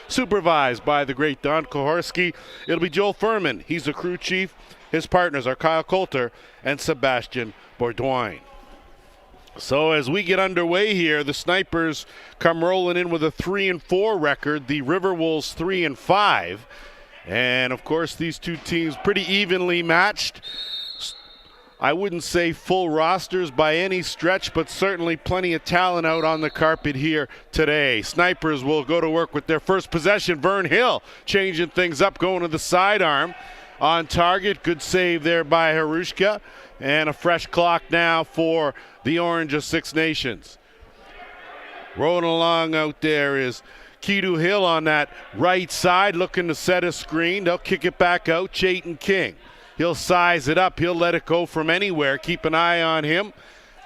supervised by the great Don Koharski. It'll be Joel Furman. He's the crew chief. His partners are Kyle Coulter and Sebastian Bourdoin. So as we get underway here, the Snipers come rolling in with a 3-4 record. The Riverwolves 3-5. And of course, these two teams pretty evenly matched. I wouldn't say full rosters by any stretch, but certainly plenty of talent out on the carpet here today. Snipers will go to work with their first possession. Vern Hill changing things up, going to the sidearm. On target, good save there by Harushka. And a fresh clock now for the Orange of Six Nations. Rolling along out there is Kidu Hill on that right side, looking to set a screen. They'll kick it back out. Chayton King. He'll size it up. He'll let it go from anywhere. Keep an eye on him.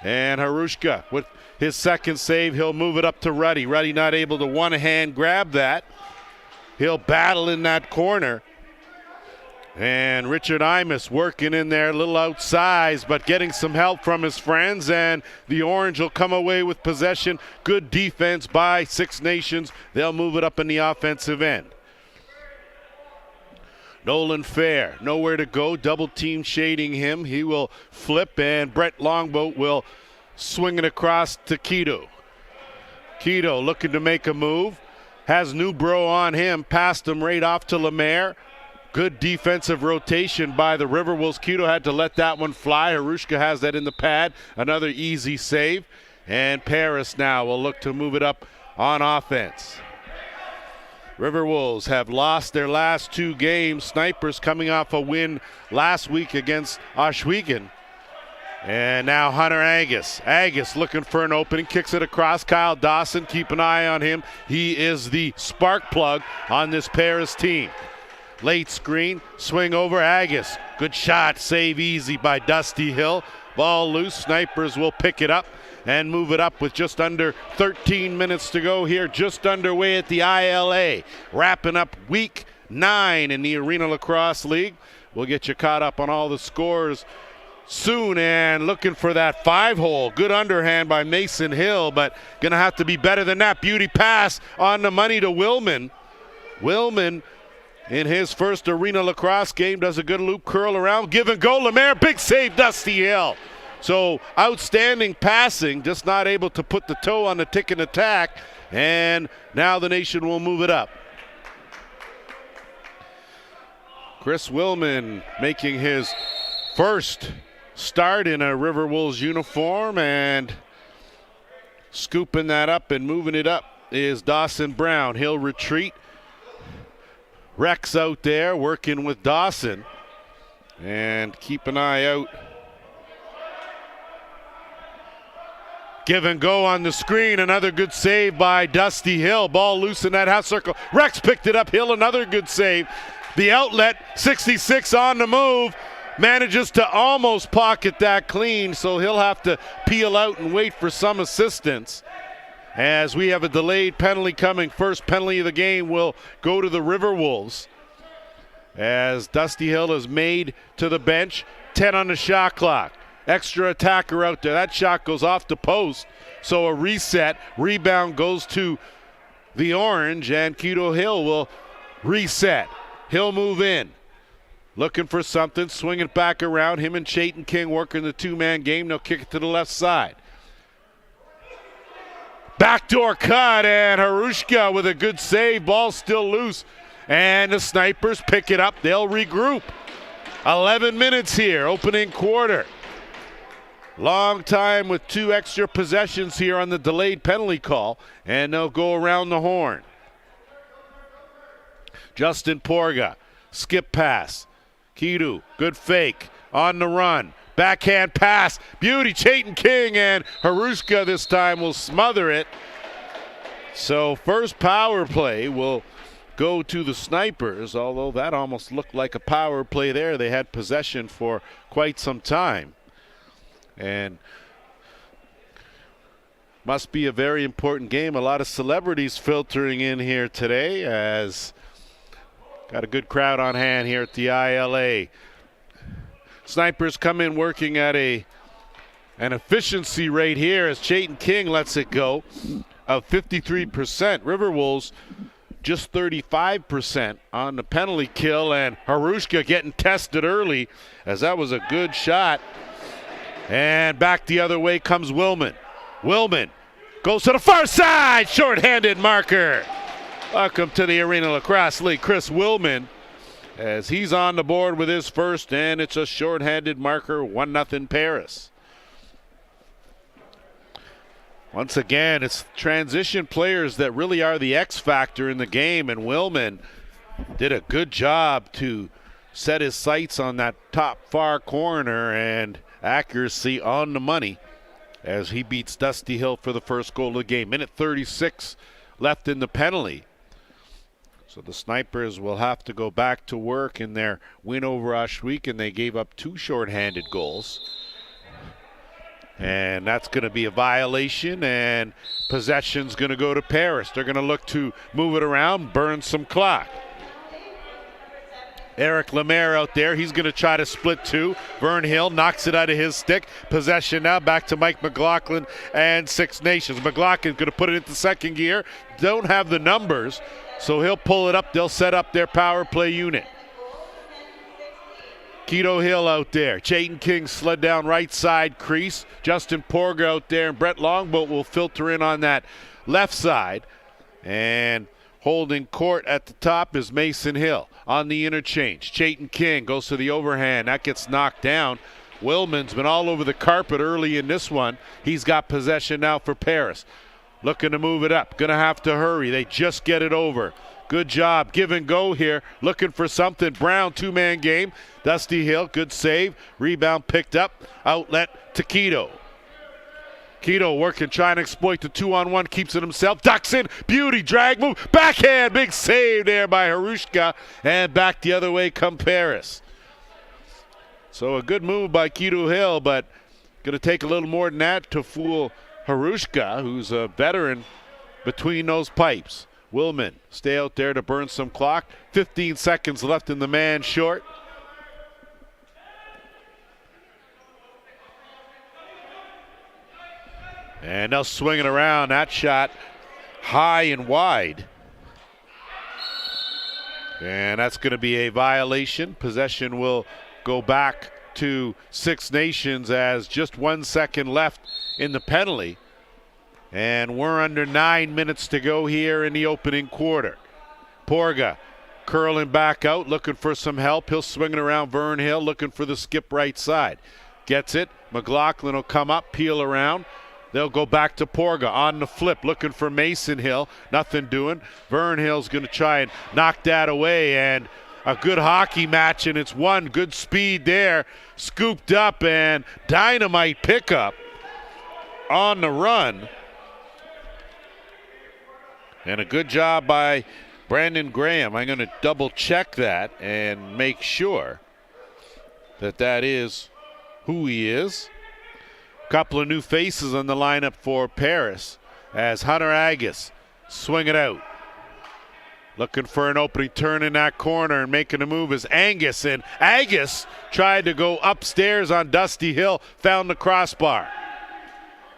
And Harushka with his second save. He'll move it up to Ruddy. Ruddy not able to one-hand grab that. He'll battle in that corner. And Richard Imus working in there, a little outsized, but getting some help from his friends. And the Orange will come away with possession. Good defense by Six Nations. They'll move it up in the offensive end. Nolan Fair, nowhere to go, double team shading him. He will flip, and Brett Longboat will swing it across to Keto. Keto looking to make a move, has Newbro on him, passed him right off to Lemaire. Good defensive rotation by the Riverwolves. Keto had to let that one fly. Harushka has that in the pad, another easy save. And Paris now will look to move it up on offense. Riverwolves have lost their last two games. Snipers coming off a win last week against Oswego. And now Hunter Agus. Agus looking for an opening, kicks it across. Kyle Dawson, keep an eye on him. He is the spark plug on this Paris team. Late screen, swing over Agus. Good shot, save easy by Dusty Hill. Ball loose, Snipers will pick it up and move it up with just under 13 minutes to go here, just underway at the ILA. Wrapping up week 9 in the Arena Lacrosse League. We'll get you caught up on all the scores soon, and looking for that 5-hole. Good underhand by Mason Hill, but gonna have to be better than that. Beauty pass on the money to Willman. Willman, in his first Arena Lacrosse game, does a good loop curl around, give and go. Lemaire, big save, Dusty Hill. So outstanding passing, just not able to put the toe on the tick and attack, and now the nation will move it up. Chris Willman making his first start in a Riverwolves uniform, and scooping that up and moving it up is Dawson Brown. He'll retreat. Rex out there working with Dawson, and keep an eye out. Give and go on the screen, another good save by Dusty Hill. Ball loose in that half circle. Rex picked it up, Hill another good save. The outlet, 66 on the move, manages to almost pocket that clean, so he'll have to peel out and wait for some assistance. As we have a delayed penalty coming. First penalty of the game will go to the Riverwolves, as Dusty Hill is made to the bench. 10 on the shot clock. Extra attacker out there. That shot goes off the post. So a reset. Rebound goes to the Orange, and Keto Hill will reset. He'll move in. Looking for something. Swing it back around. Him and Chayton King working the two-man game. They'll kick it to the left side. Backdoor cut, and Harushka with a good save. Ball still loose. And the Snipers pick it up. They'll regroup. 11 minutes here, opening quarter. Long time with 2 extra possessions here on the delayed penalty call, and they'll go around the horn. Justin Porga, skip pass. Kidu, good fake, on the run. Backhand pass, beauty, Chayton King, and Harushka this time will smother it. So first power play will go to the Snipers, although that almost looked like a power play there. They had possession for quite some time. And must be a very important game. A lot of celebrities filtering in here today, as got a good crowd on hand here at the ILA. Snipers come in working at an efficiency rate here as Chayton King lets it go of 53%. Riverwolves just 35% on the penalty kill, and Harushka getting tested early as that was a good shot. And back the other way comes Willman. Willman goes to the far side, short-handed marker. Welcome to the Arena Lacrosse League, Chris Willman, as he's on the board with his first, and it's a short-handed marker, 1-0 Paris. Once again, it's transition players that really are the X factor in the game, and Willman did a good job to set his sights on that top far corner, and accuracy on the money as he beats Dusty Hill for the first goal of the game. Minute 36 left in the penalty. So the Snipers will have to go back to work in their win over Oswego, and they gave up 2 shorthanded goals. And that's going to be a violation, and possession's going to go to Paris. They're going to look to move it around, burn some clock. Eric Lemaire out there. He's going to try to split 2. Vern Hill knocks it out of his stick. Possession now back to Mike McLaughlin and Six Nations. McLaughlin's going to put it into second gear. Don't have the numbers, so he'll pull it up. They'll set up their power play unit. Keto Hill out there. Chayton King slid down right side crease. Justin Porga out there, and Brett Longboat will filter in on that left side. And holding court at the top is Mason Hill on the interchange. Chayton King goes to the overhand. That gets knocked down. Willman's been all over the carpet early in this one. He's got possession now for Paris. Looking to move it up. Going to have to hurry. They just get it over. Good job. Give and go here. Looking for something. Brown, 2-man game. Dusty Hill, good save. Rebound picked up. Outlet to Keto. Keto working, trying to exploit the 2-on-1. Keeps it himself. Ducks in. Beauty. Drag move. Backhand. Big save there by Harushka. And back the other way come Paris. So a good move by Keto Hill, but going to take a little more than that to fool Harushka, who's a veteran between those pipes. Willman, stay out there to burn some clock. 15 seconds left in the man short. And they'll swing it around. That shot high and wide. And that's going to be a violation. Possession will go back to Six Nations as just 1 second left in the penalty. And we're under 9 minutes to go here in the opening quarter. Porga curling back out, looking for some help. He'll swing it around Vern Hill, looking for the skip right side. Gets it. McLaughlin will come up, peel around. They'll go back to Porga on the flip, looking for Mason Hill. Nothing doing. Vern Hill's going to try and knock that away, and a good hockey match, and it's one. Good speed there. Scooped up, and dynamite pickup on the run. And a good job by Brandon Graham. I'm going to double check that and make sure that that is who he is. Couple of new faces on the lineup for Paris as Hunter Agus swing it out. Looking for an opening turn in that corner and making a move is Angus. And Agus tried to go upstairs on Dusty Hill, found the crossbar.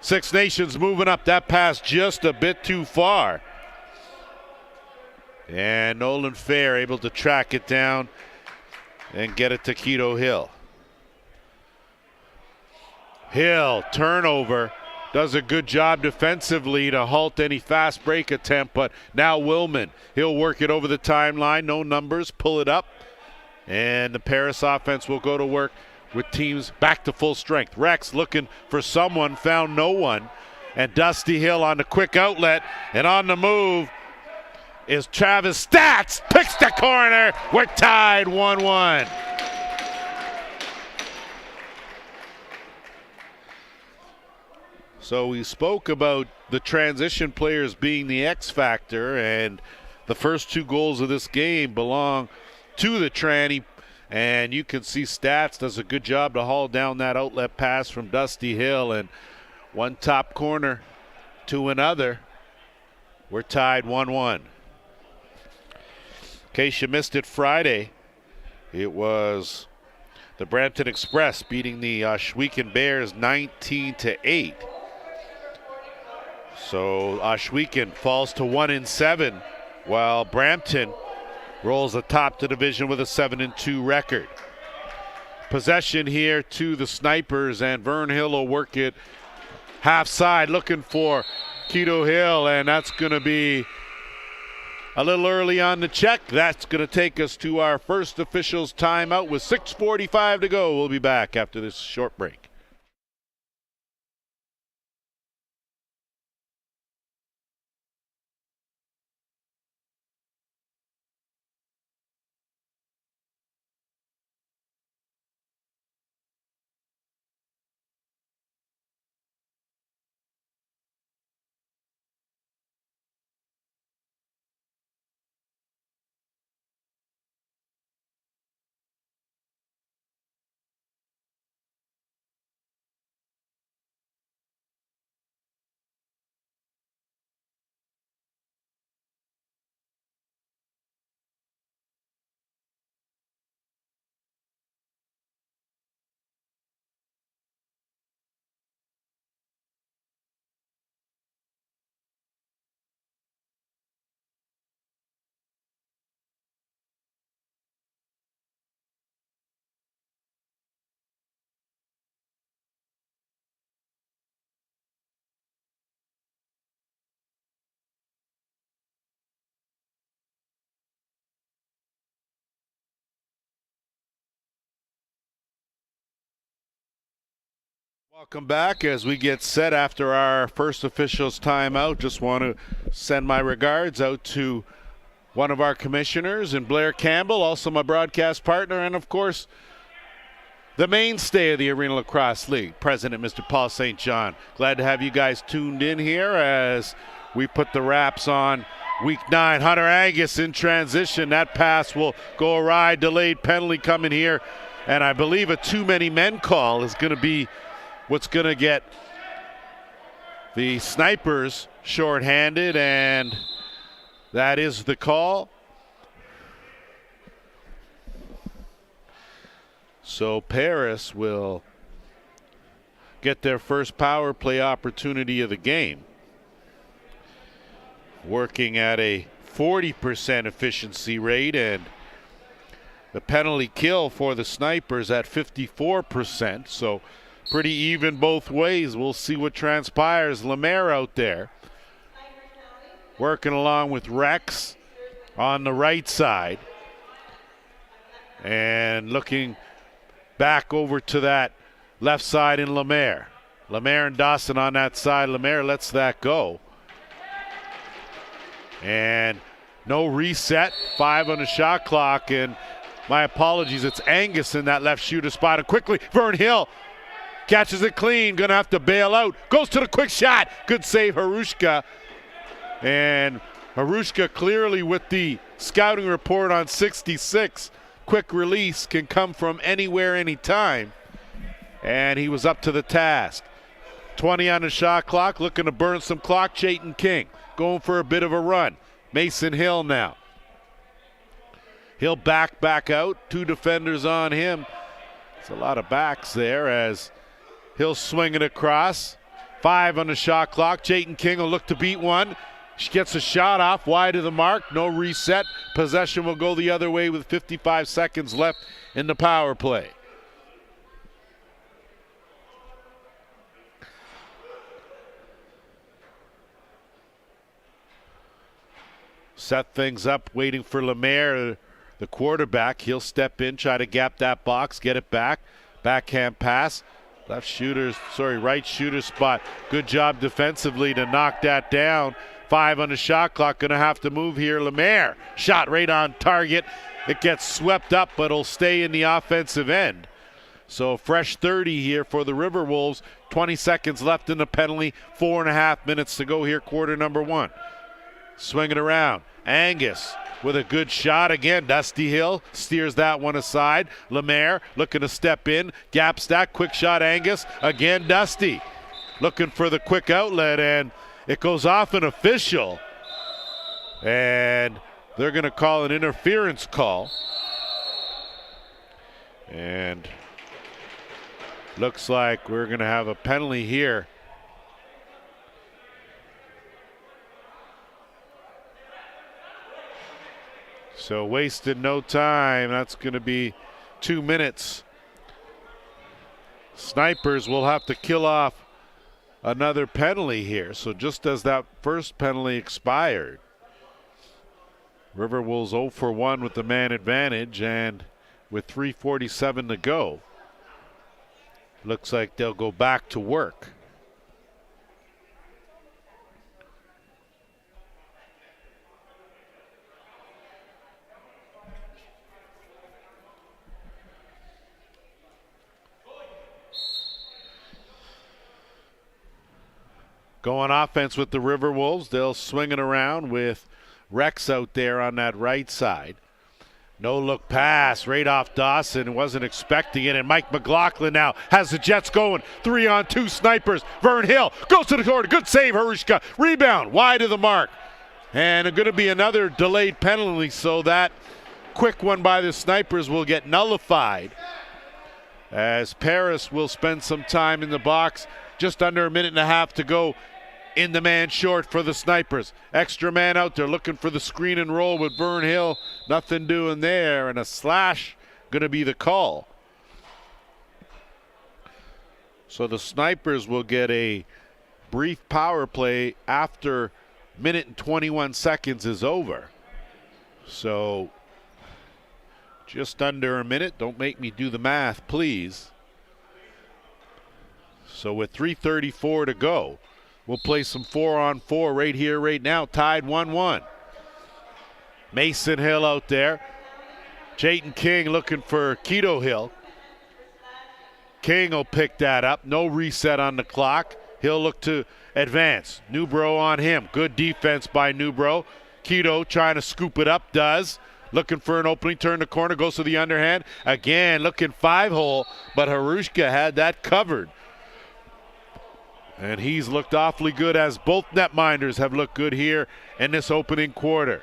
Six Nations moving up. That pass just a bit too far. And Nolan Fair able to track it down and get it to Keto Hill. Hill, turnover, does a good job defensively to halt any fast break attempt, but now Willman, he'll work it over the timeline, no numbers, pull it up, and the Paris offense will go to work with teams back to full strength. Rex looking for someone, found no one, and Dusty Hill on the quick outlet, and on the move is Travis Stats, picks the corner. We're tied 1-1. So we spoke about the transition players being the X factor, and the first 2 goals of this game belong to the tranny, and you can see Stats does a good job to haul down that outlet pass from Dusty Hill, and one top corner to another. We're tied 1-1. In case you missed it Friday, it was the Brampton Express beating the Oswego Bears 19-8. So Oswego falls to 1-7 while Brampton rolls atop the division with a 7-2 record. Possession here to the Snipers, and Vern Hill will work it half side looking for Keto Hill, and that's going to be a little early on the check. That's going to take us to our first officials timeout with 6:45 to go. We'll be back after this short break. Welcome back as we get set after our first officials timeout. Just want to send my regards out to one of our commissioners and Blair Campbell, also my broadcast partner, and of course the mainstay of the Arena Lacrosse League, President Mr. Paul St. John. Glad to have you guys tuned in here as we put the wraps on Week 9. Hunter Angus in transition. That pass will go awry. Delayed penalty coming here, and I believe a too many men call is going to be what's going to get the Snipers shorthanded, and that is the call. So Paris will get their first power play opportunity of the game, working at a 40% efficiency rate, and the penalty kill for the Snipers at 54%. So pretty even both ways. We'll see what transpires. Lemaire out there working along with Rex on the right side, and looking back over to that left side in Lemaire. Lemaire and Dawson on that side. Lemaire lets that go, and no reset. 5 on the shot clock, and my apologies, it's Angus in that left shooter spot. And quickly Vern Hill catches it clean, gonna have to bail out. Goes to the quick shot. Good save, Harushka. And Harushka clearly with the scouting report on 66. Quick release can come from anywhere, anytime. And he was up to the task. 20 on the shot clock, looking to burn some clock. Chayton King going for a bit of a run. Mason Hill now. He'll back out. 2 defenders on him. It's a lot of backs there as Hill swinging across. 5 on the shot clock. Chayton King will look to beat one. She gets a shot off wide of the mark. No reset. Possession will go the other way with 55 seconds left in the power play. Set things up, waiting for Lemaire, the quarterback. He'll step in, try to gap that box, get it back. Backhand pass. Right shooter spot. Good job defensively to knock that down. 5 on the shot clock. Going to have to move here. Lemaire, shot right on target. It gets swept up, but it'll stay in the offensive end. So fresh 30 here for the Riverwolves. 20 seconds left in the penalty. 4.5 minutes to go here, quarter number 1. Swing it around. Angus with a good shot again. Dusty Hill steers that one aside. Lemaire looking to step in. Gap stack. Quick shot Angus. Again Dusty looking for the quick outlet, and it goes off an official. And they're going to call an interference call. And looks like we're going to have a penalty here. So wasted no time. That's going to be 2 minutes. Snipers will have to kill off another penalty here. So just as that first penalty expired, Riverwolves 0 for 1 with the man advantage, and with 3:47 to go, looks like they'll go back to work. Going offense with the Riverwolves. They'll swing it around with Rex out there on that right side. No look pass right off Dawson. Wasn't expecting it. And Mike McLaughlin now has the Jets going. 3-on-2 Snipers. Vern Hill goes to the corner. Good save, Harushka. Rebound wide of the mark. And it's going to be another delayed penalty, so that quick one by the Snipers will get nullified, as Paris will spend some time in the box. Just under a minute and a half to go in the man short for the Snipers. Extra man out there looking for the screen and roll with Vern Hill. Nothing doing there, and a slash going to be the call. So the Snipers will get a brief power play after minute and 21 seconds is over. So just under a minute. Don't make me do the math, please. So with 3:34 to go, we'll play some 4-on-4 right here, right now, tied 1-1. Mason Hill out there. Jayton King looking for Keto Hill. King will pick that up. No reset on the clock. He'll look to advance. Newbro on him. Good defense by Newbro. Keto trying to scoop it up, does. Looking for an opening, turn the corner, goes to the underhand. Again, looking 5-hole, but Harushka had that covered. And he's looked awfully good, as both netminders have looked good here in this opening quarter.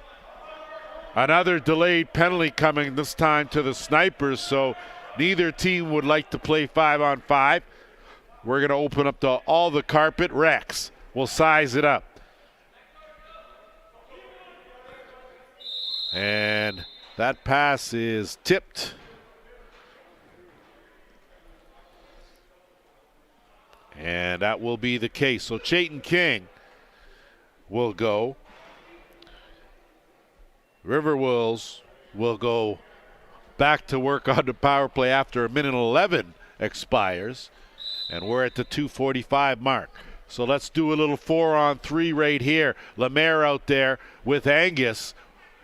Another delayed penalty coming, this time to the Snipers, so neither team would like to play 5-on-5. We're going to open up all the carpet. Rex will size it up. And that pass is tipped. And that will be the case. So Jayton King will go. Riverwolves will go back to work on the power play after a minute 11 expires. And we're at the 2:45 mark. So let's do a little 4-on-3 right here. Lemaire out there with Angus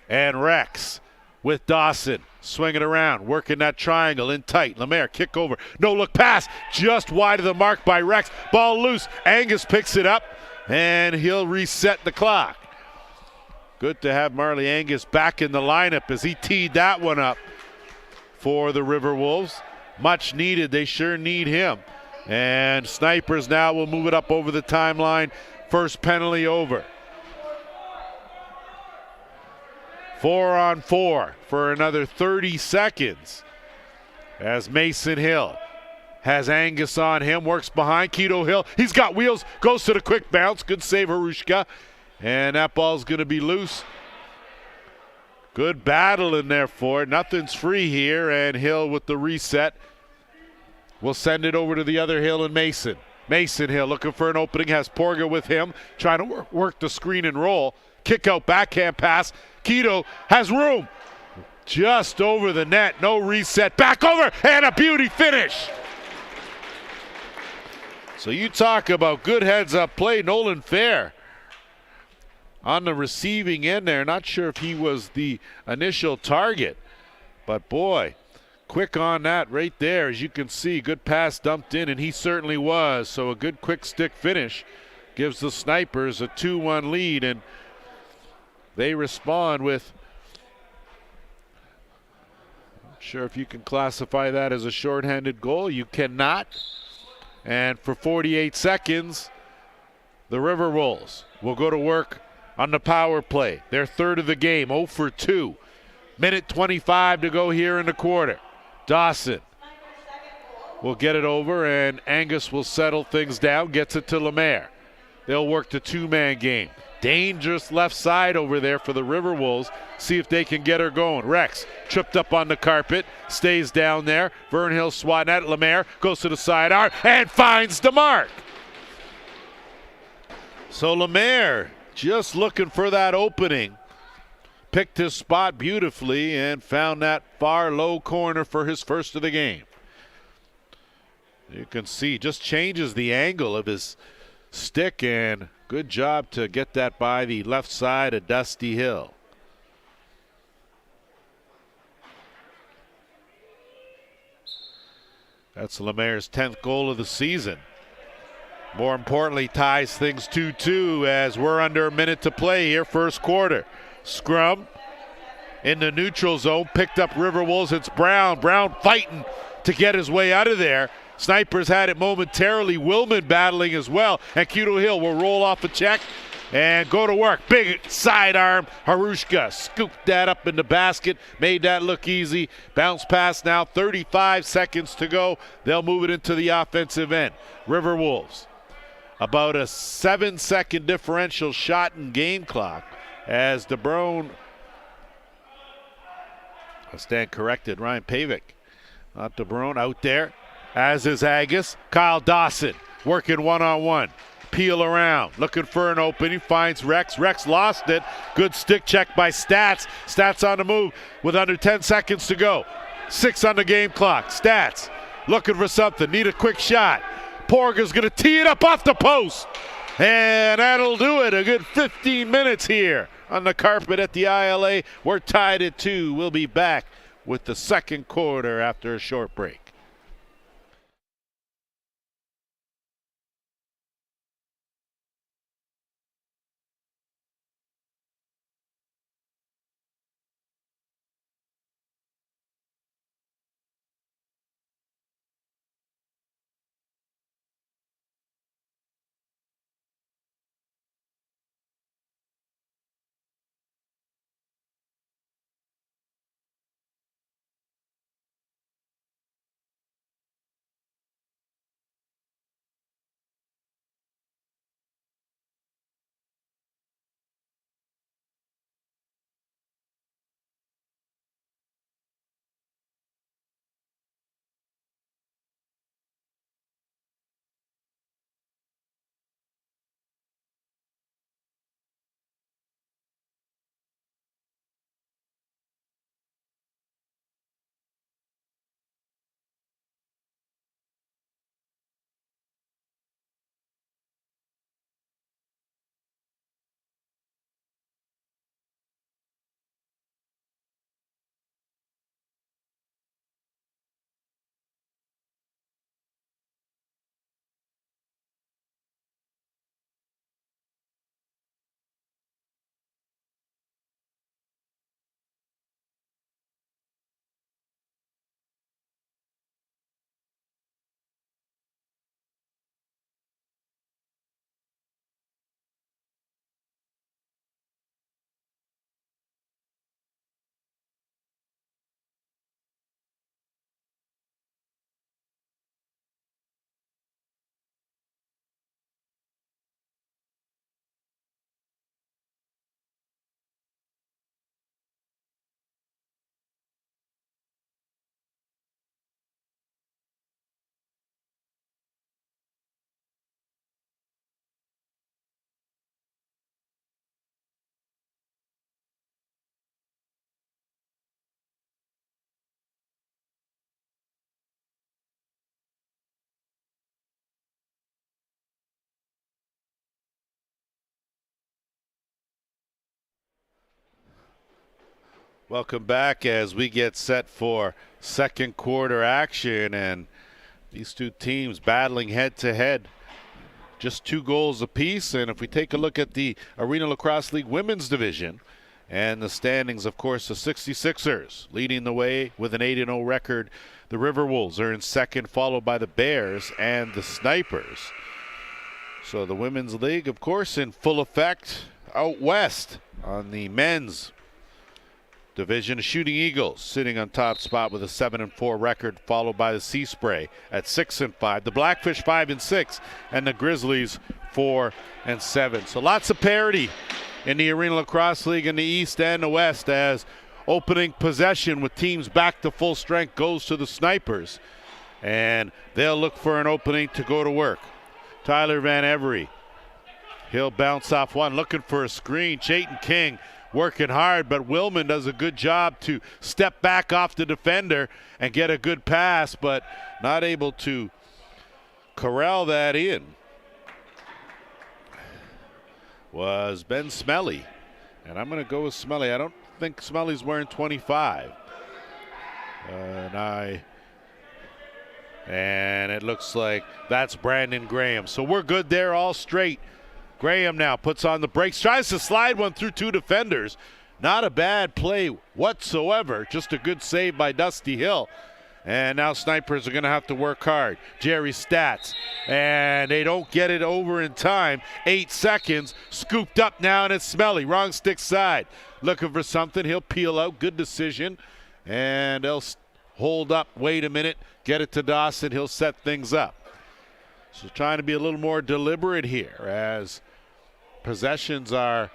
and Rex with Dawson. Swing it around, working that triangle in tight. Lemaire, kick over, no look pass, just wide of the mark by Rex. Ball loose, Angus picks it up, and he'll reset the clock. Good to have Marley Angus back in the lineup as he teed that one up for the Riverwolves. Much needed, they sure need him. And Snipers now will move it up over the timeline. First penalty over. 4-on-4 for another 30 seconds as Mason Hill has Angus on him, works behind Keto Hill. He's got wheels, goes to the quick bounce. Good save, Harushka. And that ball's going to be loose. Good battle in there for it. Nothing's free here, and Hill with the reset will send it over to the other Hill and Mason. Mason Hill looking for an opening, has Porga with him, trying to work the screen and roll. Kick out, backhand pass. Keto has room. Just over the net, no reset. Back over, and a beauty finish. So you talk about good heads-up play. Nolan Fair on the receiving end there. Not sure if he was the initial target, but boy, quick on that right there. As you can see, good pass dumped in, and he certainly was. So a good quick stick finish gives the Snipers a 2-1 lead, and they respond with, not sure if you can classify that as a shorthanded goal. You cannot. And for 48 seconds, the Riverwolves will go to work on the power play. Their third of the game, 0 for 2. Minute 25 to go here in the quarter. Dawson will get it over, and Angus will settle things down, gets it to Lemaire. they'll work the two-man game. Dangerous left side over there for the Riverwolves. See if they can get her going. Rex tripped up on the carpet, stays down there. Vernhill swatting at Lemaire, goes to the sidearm and finds the mark. So Lemaire just looking for that opening. Picked his spot beautifully and found that far low corner for his first of the game. You can see just changes the angle of his stick, and good job to get that by the left side of Dusty Hill. That's Lemaire's 10th goal of the season. More importantly, ties things 2-2 as we're under a minute to play here, first quarter. Scrum in the neutral zone, picked up Riverwolves. It's Brown. Brown fighting to get his way out of there. Snipers had it momentarily. Willman battling as well. And Cudo Hill will roll off a check and go to work. Big sidearm. Harushka scooped that up in the basket. Made that look easy. Bounce pass now. 35 seconds to go. They'll move it into the offensive end. Riverwolves. About a 7-second differential shot in game clock as DeBrone. I stand corrected. Ryan Pavic. Not DeBrone out there. As is Agus. Kyle Dawson working one-on-one. Peel around, looking for an opening, finds Rex. Rex lost it. Good stick check by Stats. Stats on the move with under 10 seconds to go. 6 on the game clock. Stats looking for something, need a quick shot. Porga's going to tee it up off the post. And that'll do it. A good 15 minutes here on the carpet at the ILA. We're tied at 2. We'll be back with the second quarter after a short break. Welcome back as we get set for second quarter action, and these two teams battling head to head. Just 2 goals apiece, and if we take a look at the Arena Lacrosse League women's division and the standings, of course, the 66ers leading the way with an 8-0 record. The Riverwolves are in second, followed by the Bears and the Snipers. So the women's league, of course, in full effect out west on the men's Division Shooting Eagles sitting on top spot with a 7-4 record, followed by the Sea Spray at 6-5. The Blackfish 5-6, and the Grizzlies 4-7. So lots of parity in the Arena Lacrosse League in the East and the West, as opening possession with teams back to full strength goes to the Snipers, and they'll look for an opening to go to work. Tyler Van Every, he'll bounce off one, looking for a screen. Chayton King working hard, but Willman does a good job to step back off the defender and get a good pass, but not able to corral that in. Was Ben Smelly, and I'm going to go with Smelly. I don't think Smelly's wearing 25. And it looks like that's Brandon Graham. So we're good there, all straight. Graham now puts on the brakes, tries to slide one through two defenders. Not a bad play whatsoever, just a good save by Dusty Hill. And now Snipers are going to have to work hard. Jerry Stats, and they don't get it over in time. 8 seconds, scooped up now, and it's Smelly. Wrong stick side. Looking for something. He'll peel out. Good decision. And they'll hold up. Wait a minute. Get it to Dawson. He'll set things up. So trying to be a little more deliberate here as possessions are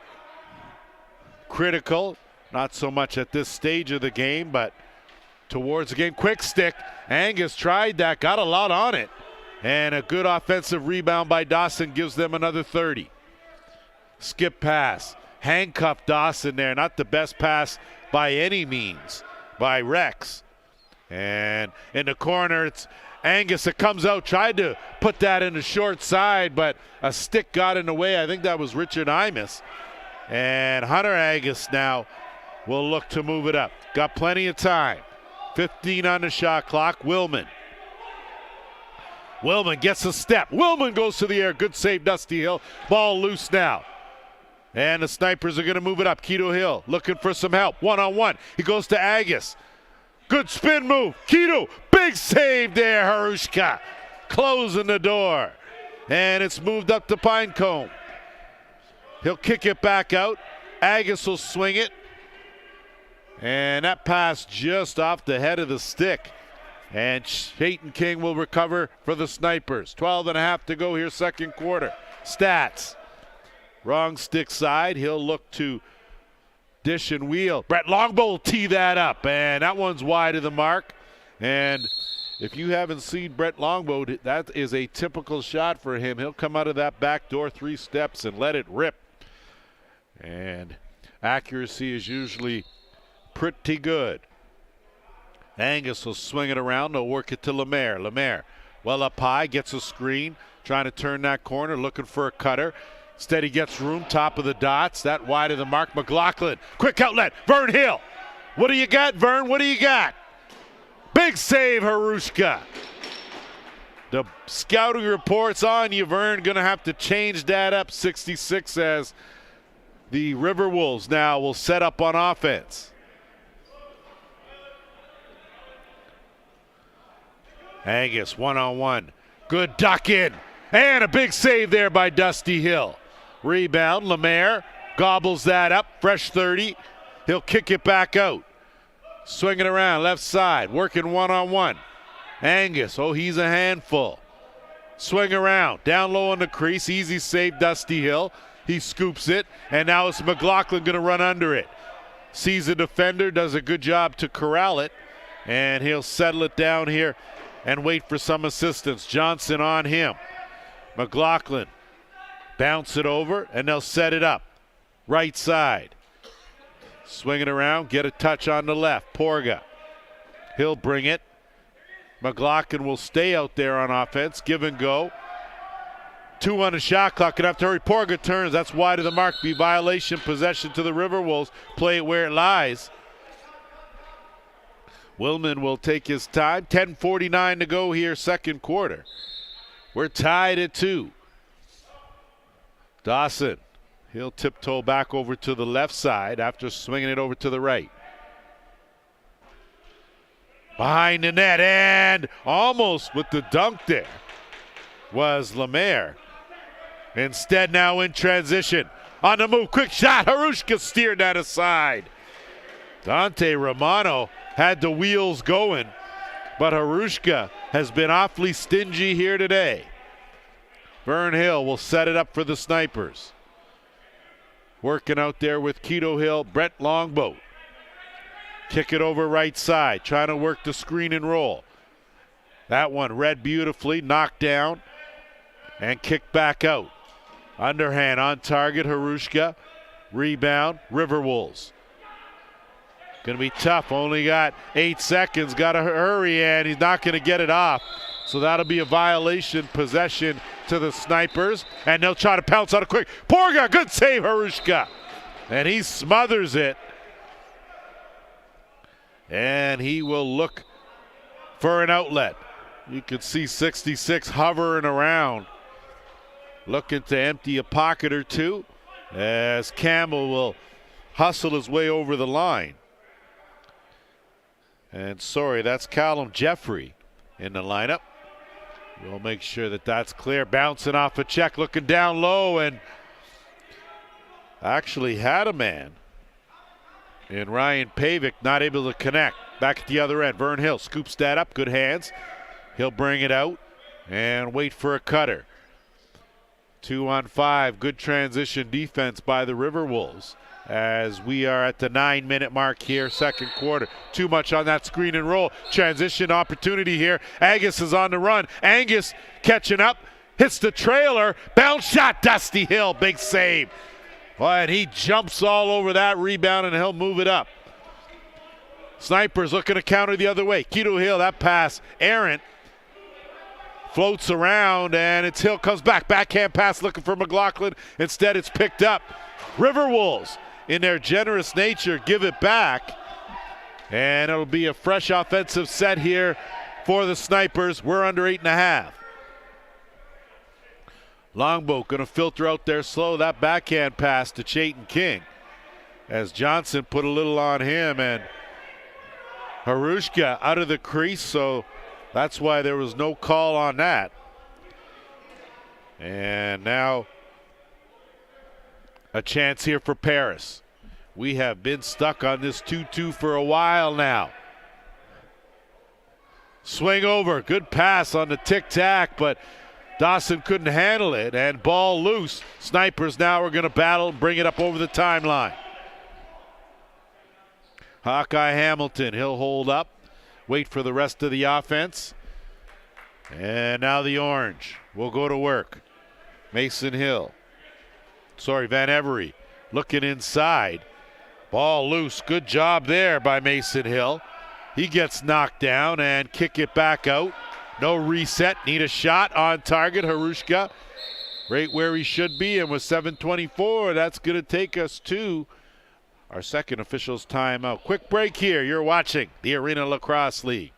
critical. Not so much at this stage of the game, but towards the game. Quick stick. Angus tried that, got a lot on it. And a good offensive rebound by Dawson gives them another 30. Skip pass. Handcuffed Dawson there. Not the best pass by any means by Rex. And in the corner, it's Angus that comes out, tried to put that in the short side, but a stick got in the way. I think that was Richard Imus. And Hunter Angus now will look to move it up. Got plenty of time. 15 on the shot clock. Willman gets a step. Willman goes to the air. Good save, Dusty Hill. Ball loose now. And the Snipers are going to move it up. Keto Hill looking for some help. One-on-one. He goes to Agus. Good spin move. Keto, big save there, Harushka. Closing the door. And it's moved up to Pinecombe. He'll kick it back out. Agus will swing it. And that pass just off the head of the stick. And Chayton King will recover for the Snipers. 12.5 to go here, second quarter. Stats. Wrong stick side. He'll look to dish and wheel. Brett Longbow will tee that up. And that one's wide of the mark. And if you haven't seen Brett Longbow, that is a typical shot for him. He'll come out of that back door 3 steps and let it rip. And accuracy is usually pretty good. Angus will swing it around. They'll work it to Lemaire. Lemaire, well up high, gets a screen, trying to turn that corner, looking for a cutter. Instead he gets room, top of the dots. That wide of the mark. McLaughlin, quick outlet. Vern Hill. What do you got, Vern? What do you got? Big save, Harushka. The scouting report's on you, Vern. Going to have to change that up. 66 as the Riverwolves now will set up on offense. Angus one-on-one. Good duck in. And a big save there by Dusty Hill. Rebound. Lemaire gobbles that up. Fresh 30. He'll kick it back out. Swinging around left side. Working one-on-one. Angus. Oh, he's a handful. Swing around. Down low on the crease. Easy save, Dusty Hill. He scoops it. And now it's McLaughlin going to run under it. Sees the defender. Does a good job to corral it. And he'll settle it down here and wait for some assistance. Johnson on him. McLaughlin bounce it over, and they'll set it up. Right side. Swing it around, get a touch on the left. Porga. He'll bring it. McLaughlin will stay out there on offense. Give and go. 2 on the shot clock. Gonna have to hurry. Porga turns. That's wide of the mark. Be violation. Possession to the Riverwolves. Play it where it lies. Willman will take his time. 10:49 to go here, second quarter. We're tied at 2. Dawson, he'll tiptoe back over to the left side after swinging it over to the right. Behind the net, and almost with the dunk there was Lemaire. Instead now in transition. On the move, quick shot. Harushka steered that aside. Dante Romano had the wheels going, but Harushka has been awfully stingy here today. Vern Hill will set it up for the Snipers. Working out there with Keto Hill, Brett Longboat. Kick it over right side, trying to work the screen and roll. That one read beautifully, knocked down, and kicked back out. Underhand on target, Harushka. Rebound, Riverwolves. Going to be tough, only got 8 seconds, got to hurry, and he's not going to get it off. So that'll be a violation, possession to the Snipers, and they'll try to pounce on it quick. Porga, good save, Harushka. And he smothers it. And he will look for an outlet. You can see 66 hovering around, looking to empty a pocket or two, as Campbell will hustle his way over the line. And sorry, that's Callum Jeffrey in the lineup. We'll make sure that that's clear. Bouncing off a check, looking down low, and actually had a man in Ryan Pavic, not able to connect. Back at the other end, Vern Hill scoops that up, good hands. He'll bring it out and wait for a cutter. 2-on-5, good transition defense by the Riverwolves as we are at the 9-minute mark here, second quarter. Too much on that screen and roll. Transition opportunity here. Angus is on the run. Angus catching up, hits the trailer. Bounce shot, Dusty Hill, big save. And he jumps all over that rebound, and he'll move it up. Snipers looking to counter the other way. Keto Hill, that pass errant. Floats around, and it's Hill, comes back. Backhand pass looking for McLaughlin. Instead, it's picked up. Riverwolves, in their generous nature, give it back. And it'll be a fresh offensive set here for the Snipers. We're under 8.5. Longboat going to filter out there slow. That backhand pass to Chayton King as Johnson put a little on him, and Harushka out of the crease, so that's why there was no call on that. And now a chance here for Paris. We have been stuck on this 2-2 for a while now. Swing over, good pass on the tic-tac, but Dawson couldn't handle it, and ball loose. Snipers now are going to battle and bring it up over the timeline. Hawkeye Hamilton, he'll hold up, wait for the rest of the offense. And now the Orange will go to work. Van Every looking inside. Ball loose, good job there by Mason Hill. He gets knocked down and kick it back out. No reset, need a shot on target. Harushka right where he should be, and with 7:24, that's going to take us to our second official's timeout. Quick break here. You're watching the Arena Lacrosse League.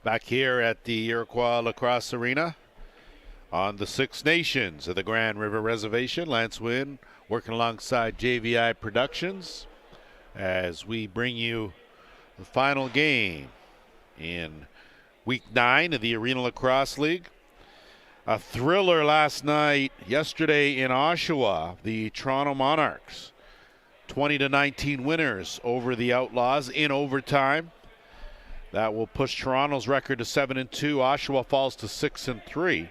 Back here at the Iroquois Lacrosse Arena on the Six Nations of the Grand River Reservation. Lance Wynn working alongside JVI Productions as we bring you the final game in Week 9 of the Arena Lacrosse League. A thriller last night, yesterday in Oshawa, the Toronto Monarchs. 20-19 winners over the Outlaws in overtime. That will push Toronto's record to 7-2. Oshawa falls to 6-3.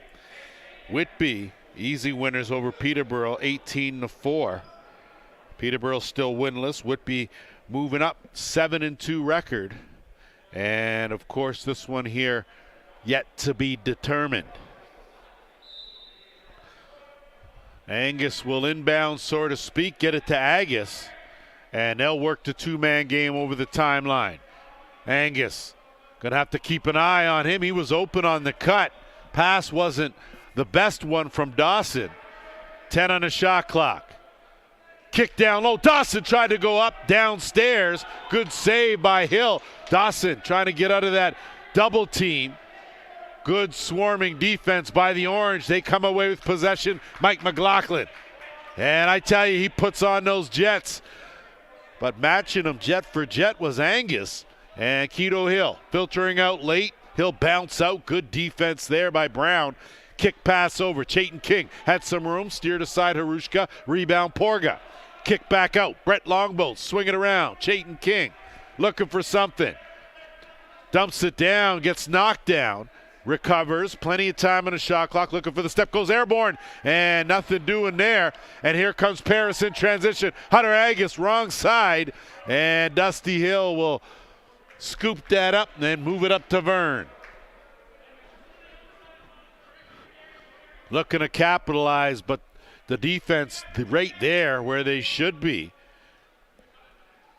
Whitby Easy winners over Peterborough, 18-4. Peterborough still winless. Whitby moving up, 7-2 record. And of course this one here yet to be determined. Angus will inbound, so to speak, get it to Agus, and they'll work the two-man game over the timeline. Angus gonna have to keep an eye on him. He was open on the cut. Pass wasn't the best one from Dawson. 10 on the shot clock. Kick down low. Dawson tried to go up downstairs. Good save by Hill. Dawson trying to get out of that double team. Good swarming defense by the Orange. They come away with possession. Mike McLaughlin. And I tell you, he puts on those Jets. But matching them jet for jet was Angus. And Keto Hill filtering out late. He'll bounce out. Good defense there by Brown. Kick pass over. Chayton King had some room. Steered aside Harushka. Rebound Porga. Kick back out. Brett Longboat swinging around. Chayton King looking for something. Dumps it down. Gets knocked down. Recovers. Plenty of time on the shot clock. Looking for the step. Goes airborne. And nothing doing there. And here comes Paris in transition. Hunter Agus wrong side. And Dusty Hill will scoop that up and then move it up to Vern. Looking to capitalize, but the defense right there where they should be.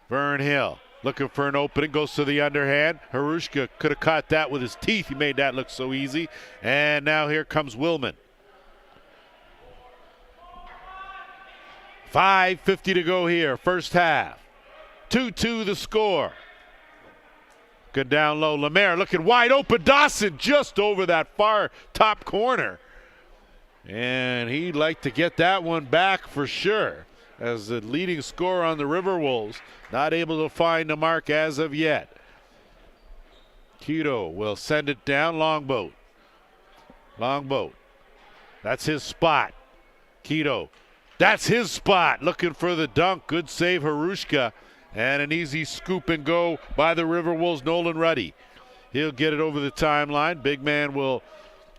Vern Hill looking for an opening, goes to the underhand. Harushka could have caught that with his teeth. He made that look so easy. And now here comes Willman. 5:50 to go here, first half. 2-2 the score. Good down low. Lemaire looking wide open. Dawson just over that far top corner. And he'd like to get that one back for sure, as the leading scorer on the Riverwolves, not able to find the mark as of yet. Keto will send it down. Longboat. Longboat. That's his spot. Keto. That's his spot. Looking for the dunk. Good save, Harushka. And an easy scoop and go by the Riverwolves, Nolan Ruddy. He'll get it over the timeline. Big man will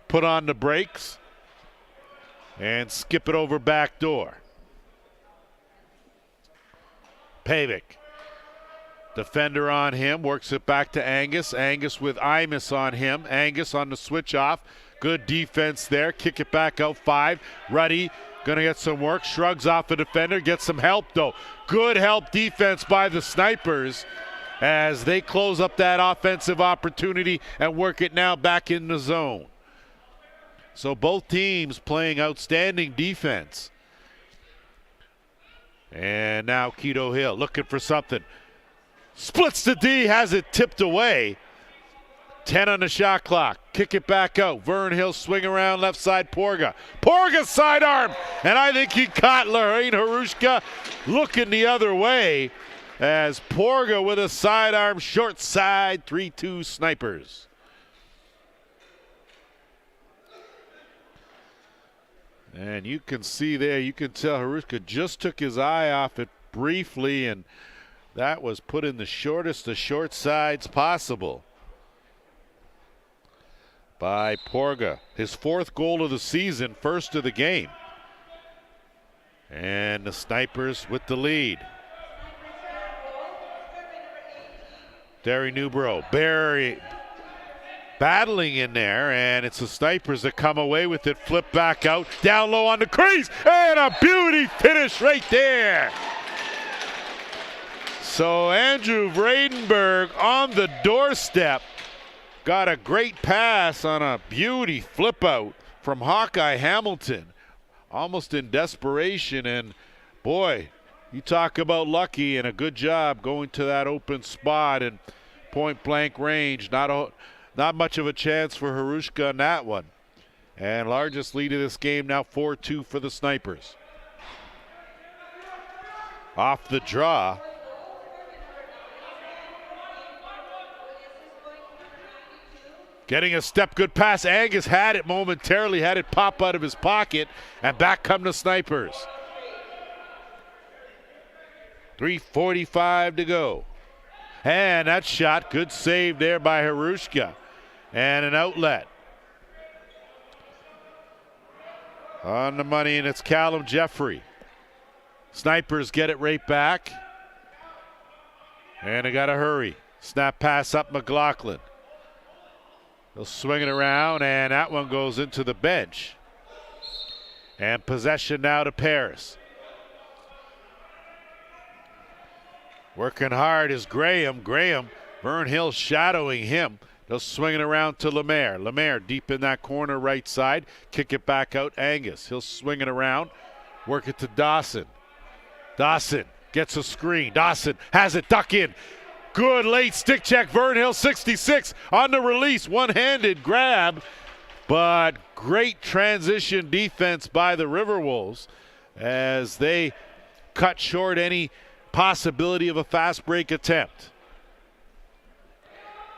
put on the brakes and skip it over back door. Pavic. Defender on him, works it back to Angus. Angus with Imus on him. Angus on the switch off. Good defense there. Kick it back out 5. Ruddy gonna get some work. Shrugs off a defender. Gets some help though. Good help defense by the Snipers as they close up that offensive opportunity and work it now back in the zone. So both teams playing outstanding defense. And now Keto Hill looking for something. Splits the D, has it tipped away. 10 on the shot clock. Kick it back out. Vern Hill swing around left side. Porga. Porga sidearm. And I think he caught Lorraine Harushka looking the other way as Porga with a sidearm short side. 3-2 Snipers. And you can see there, you can tell Harushka just took his eye off it briefly, and that was put in the shortest of short sides possible by Porga. His 4th goal of the season, first of the game. And the Snipers with the lead. Derry Newborough, Barry battling in there, and it's the Snipers that come away with it. Flip back out, down low on the crease, and a beauty finish right there. So Andrew Vradenberg on the doorstep got a great pass on a beauty flip out from Hawkeye Hamilton, almost in desperation. And boy, you talk about lucky, and a good job going to that open spot and point blank range. Not much of a chance for Harushka on that one. And largest lead of this game now, 4-2 for the Snipers. Off the draw. Getting a step, good pass. Angus had it momentarily, had it pop out of his pocket, and back come the Snipers. 3:45 to go. And that shot, good save there by Harushka. And an outlet. On the money, and it's Callum Jeffrey. Snipers get it right back. And they got to hurry. Snap pass up McLaughlin. They'll swing it around, and that one goes into the bench. And possession now to Paris. Working hard is Graham. Vern Hill shadowing him. They'll swing it around to Lemaire. Lemaire deep in that corner right side. Kick it back out. Angus. He'll swing it around. Work it to Dawson. Dawson gets a screen. Dawson has it. Duck in. Good late stick check. Vern Hill 66 on the release. One-handed grab. But great transition defense by the Riverwolves as they cut short any possibility of a fast break attempt.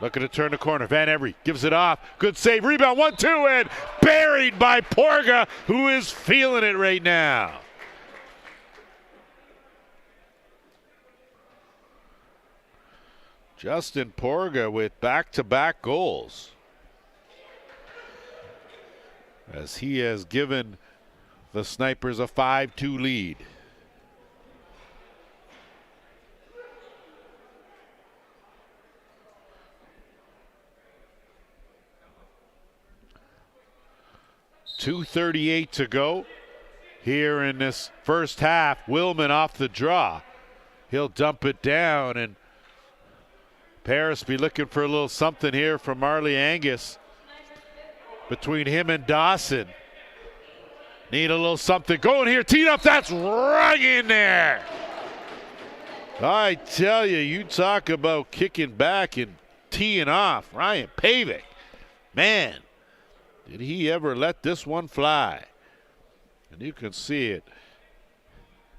Looking to turn the corner. Van Every gives it off. Good save. Rebound. 1-2 and buried by Porga, who is feeling it right now. Justin Porga with back-to-back goals, as he has given the Snipers a 5-2 lead. .238 to go here in this first half. Willman off the draw. He'll dump it down, and Paris be looking for a little something here from Marley Angus. Between him and Dawson. Need a little something going here. Teed up. That's right in there. I tell you, you talk about kicking back and teeing off. Ryan Pavic. Man, did he ever let this one fly? And you can see it.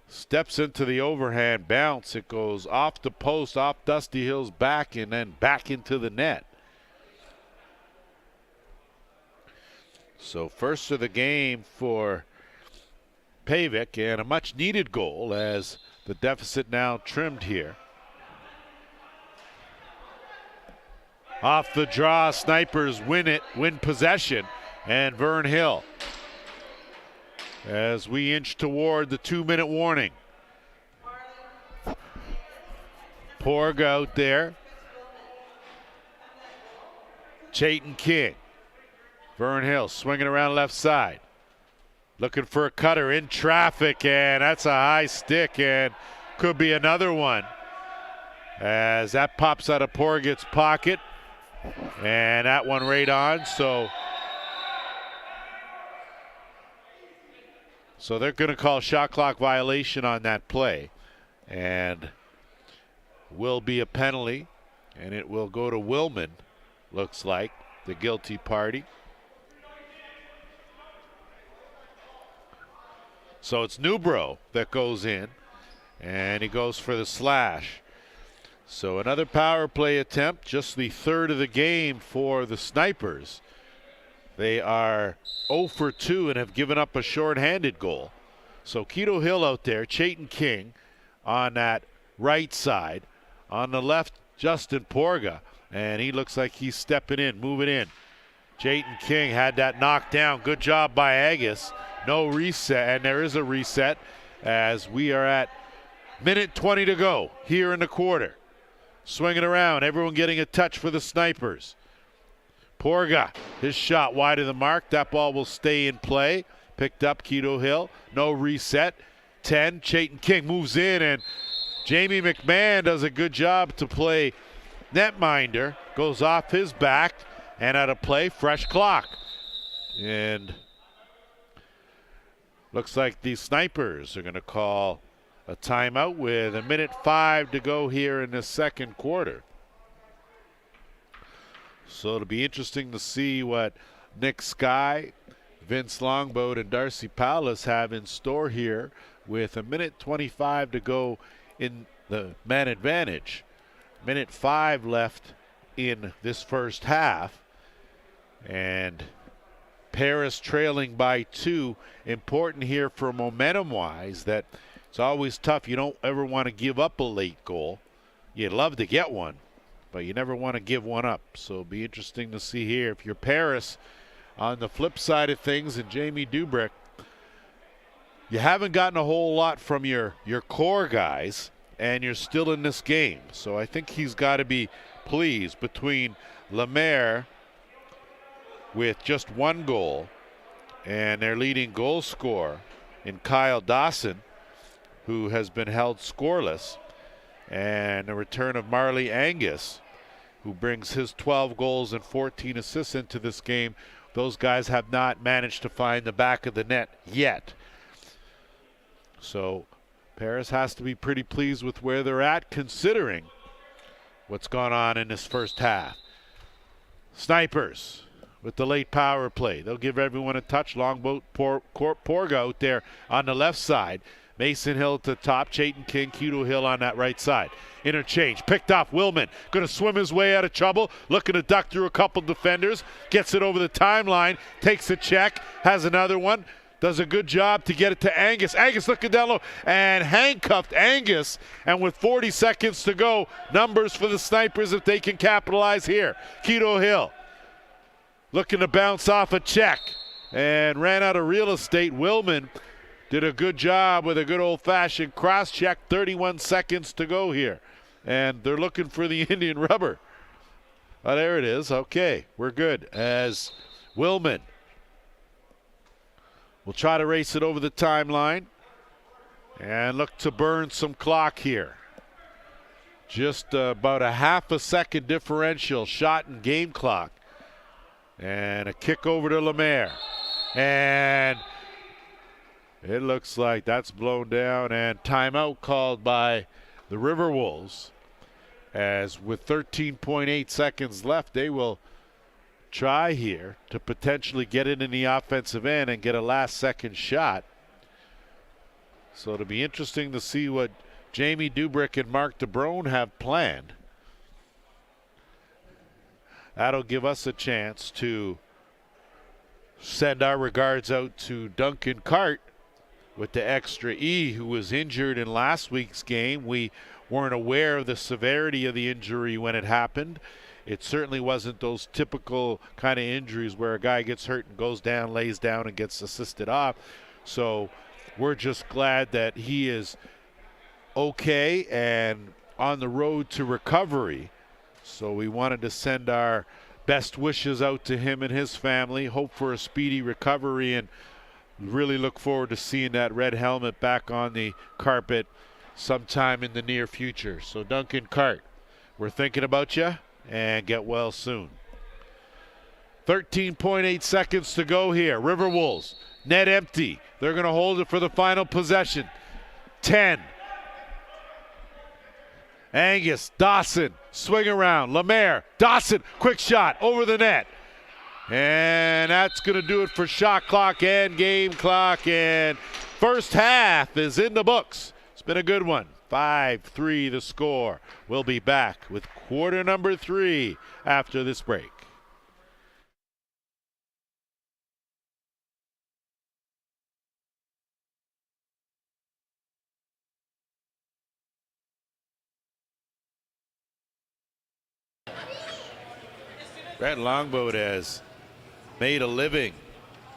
Steps into the overhand bounce. It goes off the post, off Dusty Hill's back, and then back into the net. So first of the game for Pavic, and a much needed goal as the deficit now trimmed here. Off the draw, Snipers win possession, and Vern Hill as we inch toward the 2-minute warning. Porg out there. Chayton King. Vern Hill swinging around left side. Looking for a cutter in traffic, and that's a high stick, and could be another one. As that pops out of Porg's pocket. And that one right on, so they're going to call shot clock violation on that play. And will be a penalty, and it will go to Willman, looks like, the guilty party. So it's Newbro that goes in, and he goes for the slash. So another power play attempt, just the third of the game for the Snipers. They are 0 for 2 and have given up a short-handed goal. So Keto Hill out there, Chayton King on that right side. On the left, Justin Porga, and he looks like he's stepping in, moving in. Chayton King had that knocked down. Good job by Agus. No reset, and there is a reset as we are at minute 20 to go here in the quarter. Swinging around, everyone getting a touch for the Snipers. Porga, his shot wide of the mark. That ball will stay in play. Picked up Keto Hill. No reset. 10, Chayton King moves in, and Jamie McMahon does a good job to play netminder. Goes off his back, and out of play, fresh clock. And looks like the Snipers are going to call a timeout with 1:05 to go here in the second quarter. So it'll be interesting to see what Nick Skye, Vince Longboat, and Darcy Paulus have in store here with 1:25 to go in the man advantage. 1:05 left in this first half. And Paris trailing by 2. Important here for momentum-wise that it's always tough. You don't ever want to give up a late goal. You'd love to get one, but you never want to give one up. So it'll be interesting to see here. If you're Paris on the flip side of things, and Jamie Dubrick you haven't gotten a whole lot from your core guys, and you're still in this game. So I think he's got to be pleased. Between Lemaire with just 1 goal and their leading goal scorer in Kyle Dawson, who has been held scoreless, and the return of Marley Angus, who brings his 12 goals and 14 assists into this game. Those guys have not managed to find the back of the net yet. So Paris has to be pretty pleased with where they're at, considering what's gone on in this first half. Snipers with the late power play. They'll give everyone a touch. Longboat Porga out there on the left side. Mason Hill to top. Chayton King, Keto Hill on that right side. Interchange. Picked off. Willman going to swim his way out of trouble. Looking to duck through a couple defenders. Gets it over the timeline. Takes a check. Has another one. Does a good job to get it to Angus. Angus looking down low and handcuffed Angus. And with 40 seconds to go, numbers for the Snipers if they can capitalize here. Keto Hill looking to bounce off a check and ran out of real estate. Willman did a good job with a good old-fashioned cross-check. 31 seconds to go here. And they're looking for the Indian rubber. Oh, there it is. Okay, we're good. As Willman will try to race it over the timeline and look to burn some clock here. Just about a half a second differential shot and game clock. And a kick over to Lemaire. And it looks like that's blown down, and timeout called by the Riverwolves. As with 13.8 seconds left, they will try here to potentially get it in the offensive end and get a last-second shot. So it'll be interesting to see what Jamie Dubrick and Mark DeBrone have planned. That'll give us a chance to send our regards out to Duncan Cart with the extra E, who was injured in last week's game. We weren't aware of the severity of the injury when it happened. It certainly wasn't those typical kind of injuries where a guy gets hurt and goes down, lays down, and gets assisted off. So we're just glad that he is okay and on the road to recovery. So we wanted to send our best wishes out to him and his family, hope for a speedy recovery, and really look forward to seeing that red helmet back on the carpet sometime in the near future. So Duncan Cart, we're thinking about you, and get well soon. 13.8 seconds to go here. Riverwolves, net empty. They're going to hold it for the final possession. 10. Angus, Dawson, swing around. Lemaire, Dawson, quick shot over the net. And that's going to do it for shot clock and game clock. And first half is in the books. It's been a good one. 5-3 the score. We'll be back with quarter number 3 after this break. Brett Longboat has made a living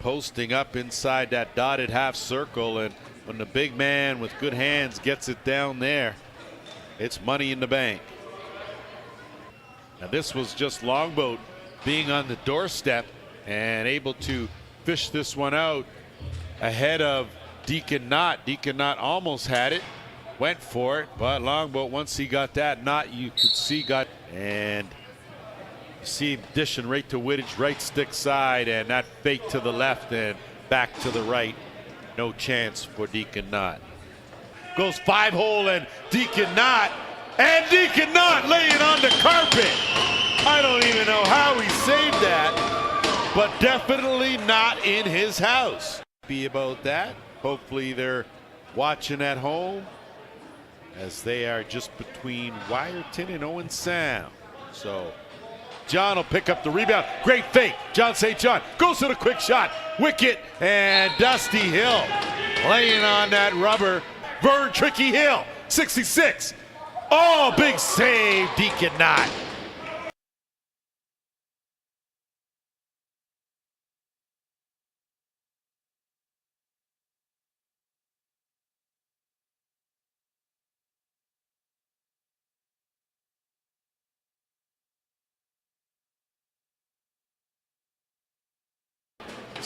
posting up inside that dotted half circle, and when the big man with good hands gets it down there, it's money in the bank. And this was just Longboat being on the doorstep and able to fish this one out ahead of Deacon Knott. Deacon Knott almost had it, went for it, but Longboat, once he got that Knott, you could see got, and you see him dishing right to Wittich, right stick side, and that fake to the left and back to the right. No chance for Deacon Knott. Goes 5-hole, and Deacon Knott laying on the carpet. I don't even know how he saved that, but definitely not in his house. Be about that. Hopefully they're watching at home, as they are just between Wyerton and Owen Sound. So John will pick up the rebound. Great fake. John St. John goes to the quick shot. Wicket, and Dusty Hill laying on that rubber. Vern Tricky Hill, 66. Oh, big save, Deacon Knott.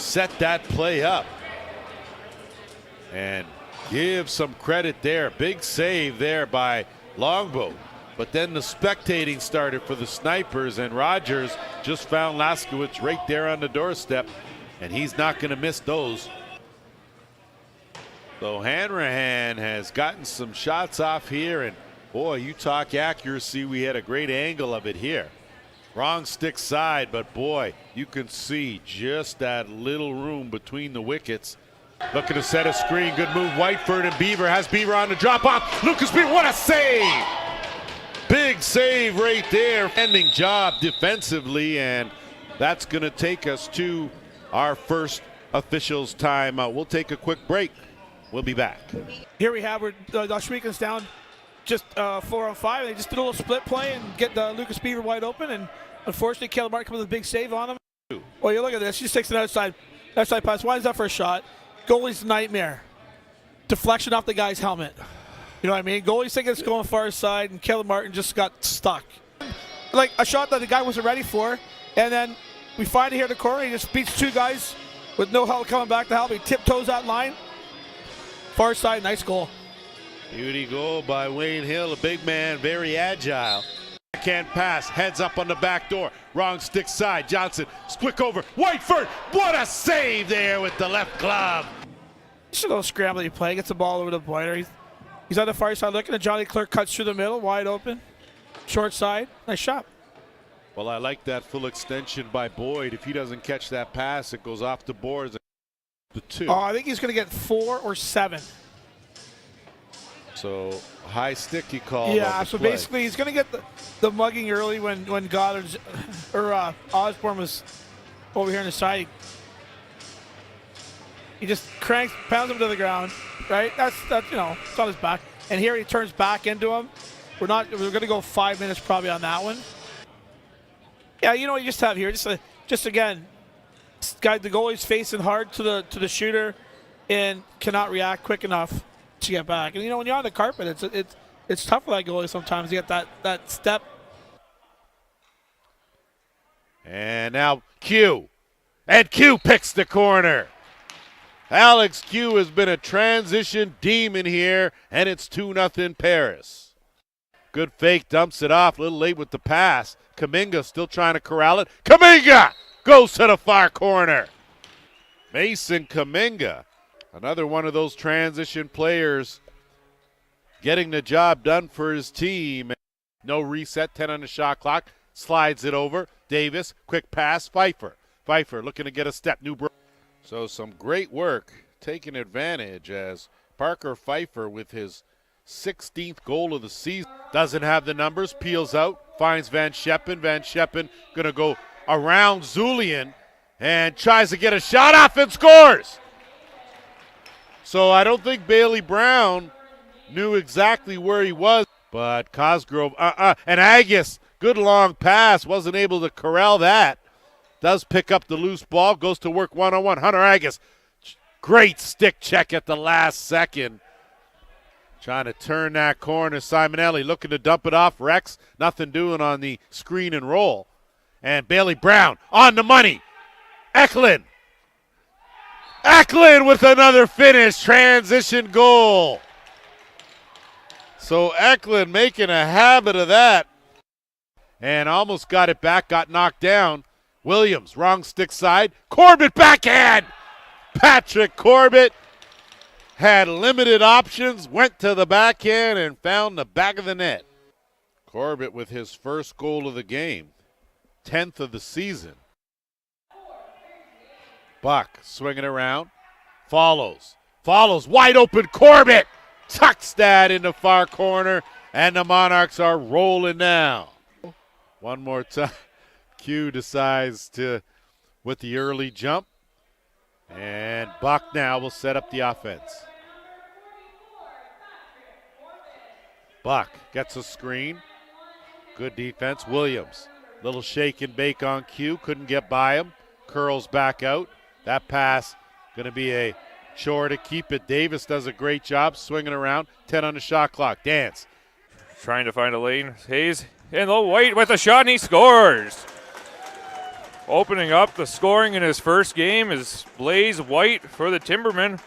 set that play up. And give some credit there. Big save there by Longboat. But then the spectating started for the Snipers, and Rogers just found Laskowicz right there on the doorstep, and he's not going to miss those. So Hanrahan has gotten some shots off here, and boy, you talk accuracy, we had a great angle of it here. Wrong stick side, but boy, you can see just that little room between the wickets. Looking to set a screen, good move, Whiteford, and Beaver has Beaver on the drop off. Lucas Beaver, what a save! Big save right there. Ending job defensively, and that's going to take us to our first officials timeout. We'll take a quick break. We'll be back. Here we have the Oshweekans down just 4 on 5. They just did a little split play and get Lucas Beaver wide open, and unfortunately Caleb Martin comes with a big save on him. Well, you look at this. He just takes an outside pass. Winds up for a shot. Goalie's nightmare. Deflection off the guy's helmet. You know what I mean? Goalie's thinking it's going far side, and Caleb Martin just got stuck. Like a shot that the guy wasn't ready for, and then we find it here in the corner. He just beats 2 guys with no help coming back to help. He tiptoes that line. Far side, nice goal. Beauty goal by Wayne Hill, a big man, very agile. Can't pass, heads up on the back door. Wrong stick side, Johnson, quick over. Whiteford, what a save there with the left glove. Just a little scrambling play, gets the ball over the pointer. He's on the far side looking, and Johnny Clerk cuts through the middle, wide open. Short side, nice shot. Well, I like that full extension by Boyd. If he doesn't catch that pass, it goes off the boards. The 2. Oh, I think he's going to get 4 or 7. So high stick he called. Yeah, so basically he's going to get the mugging early when Goddard's or Osborne was over here on the side. He just pounds him to the ground, right? That's you know, it's on his back. And here he turns back into him. We're going to go 5 minutes probably on that one. Yeah, you know what you just have here, just again, guy, the goalie's facing hard to the shooter and cannot react quick enough to get back. And you know, when you're on the carpet, it's tough for that goalie sometimes to get that step. And now Q. And Q picks the corner. Alex Q has been a transition demon here, and it's 2-0 Paris. Good fake, dumps it off, a little late with the pass. Kaminga still trying to corral it. Kaminga goes to the far corner. Mason Kaminga, another one of those transition players getting the job done for his team. No reset, 10 on the shot clock. Slides it over. Davis, quick pass, Pfeiffer. Pfeiffer looking to get a step. So some great work taking advantage as Parker Pfeiffer with his 16th goal of the season. Doesn't have the numbers, peels out, finds Van Scheppen. Van Scheppen going to go around Zulian and tries to get a shot off and scores. So I don't think Bailey Brown knew exactly where he was, but Cosgrove, and Agus, good long pass, wasn't able to corral that. Does pick up the loose ball, goes to work one-on-one. Hunter Agus, great stick check at the last second. Trying to turn that corner. Simonelli looking to dump it off. Rex, nothing doing on the screen and roll. And Bailey Brown on the money. Eklund with another finish. Transition goal. So Eklund making a habit of that. And almost got it back, got knocked down. Williams, wrong stick side. Corbett backhand. Patrick Corbett had limited options, went to the backhand and found the back of the net. Corbett with his first goal of the game, 10th of the season. Buck swinging around, follows, wide open Corbett, tucks that in the far corner, and the Monarchs are rolling now. One more time, Q decides to, with the early jump, and Buck now will set up the offense. Buck gets a screen. Good defense. Williams, little shake and bake on Q. Couldn't get by him. Curls back out. That pass going to be a chore to keep it. Davis does a great job swinging around. 10 on the shot clock. Dance. Trying to find a lane. Hayes in the white with a shot, and he scores. Opening up the scoring in his first game is Blaze White for the Timbermen.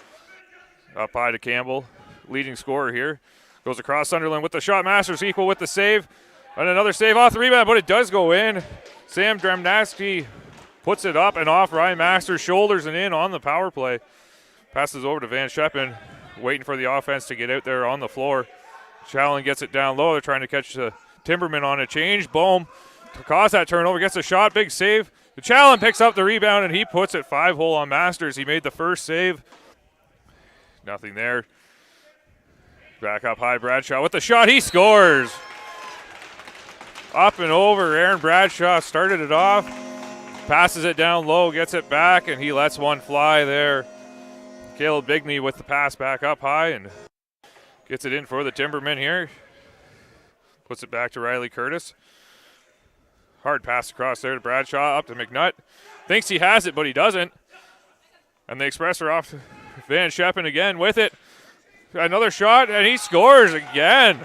Up high to Campbell, leading scorer here. Goes across Sunderland with the shot. Masters equal with the save. And another save off the rebound, but it does go in. Sam Dramnaski puts it up and off Ryan Masters' shoulders and in on the power play. Passes over to Van Scheppen, waiting for the offense to get out there on the floor. Challen gets it down low. They're trying to catch the Timberman on a change. Boom. To cause that turnover, gets a shot, big save. The Challen picks up the rebound, and he puts it 5-hole on Masters. He made the first save. Nothing there. Back up high, Bradshaw with the shot. He scores. Up and over, Aaron Bradshaw started it off. Passes it down low, gets it back, and he lets one fly there. Caleb Bigney with the pass back up high and gets it in for the Timbermen here. Puts it back to Riley Curtis. Hard pass across there to Bradshaw, up to McNutt. Thinks he has it, but he doesn't. And the Express are off to Van Scheppen again with it. Another shot, and he scores again.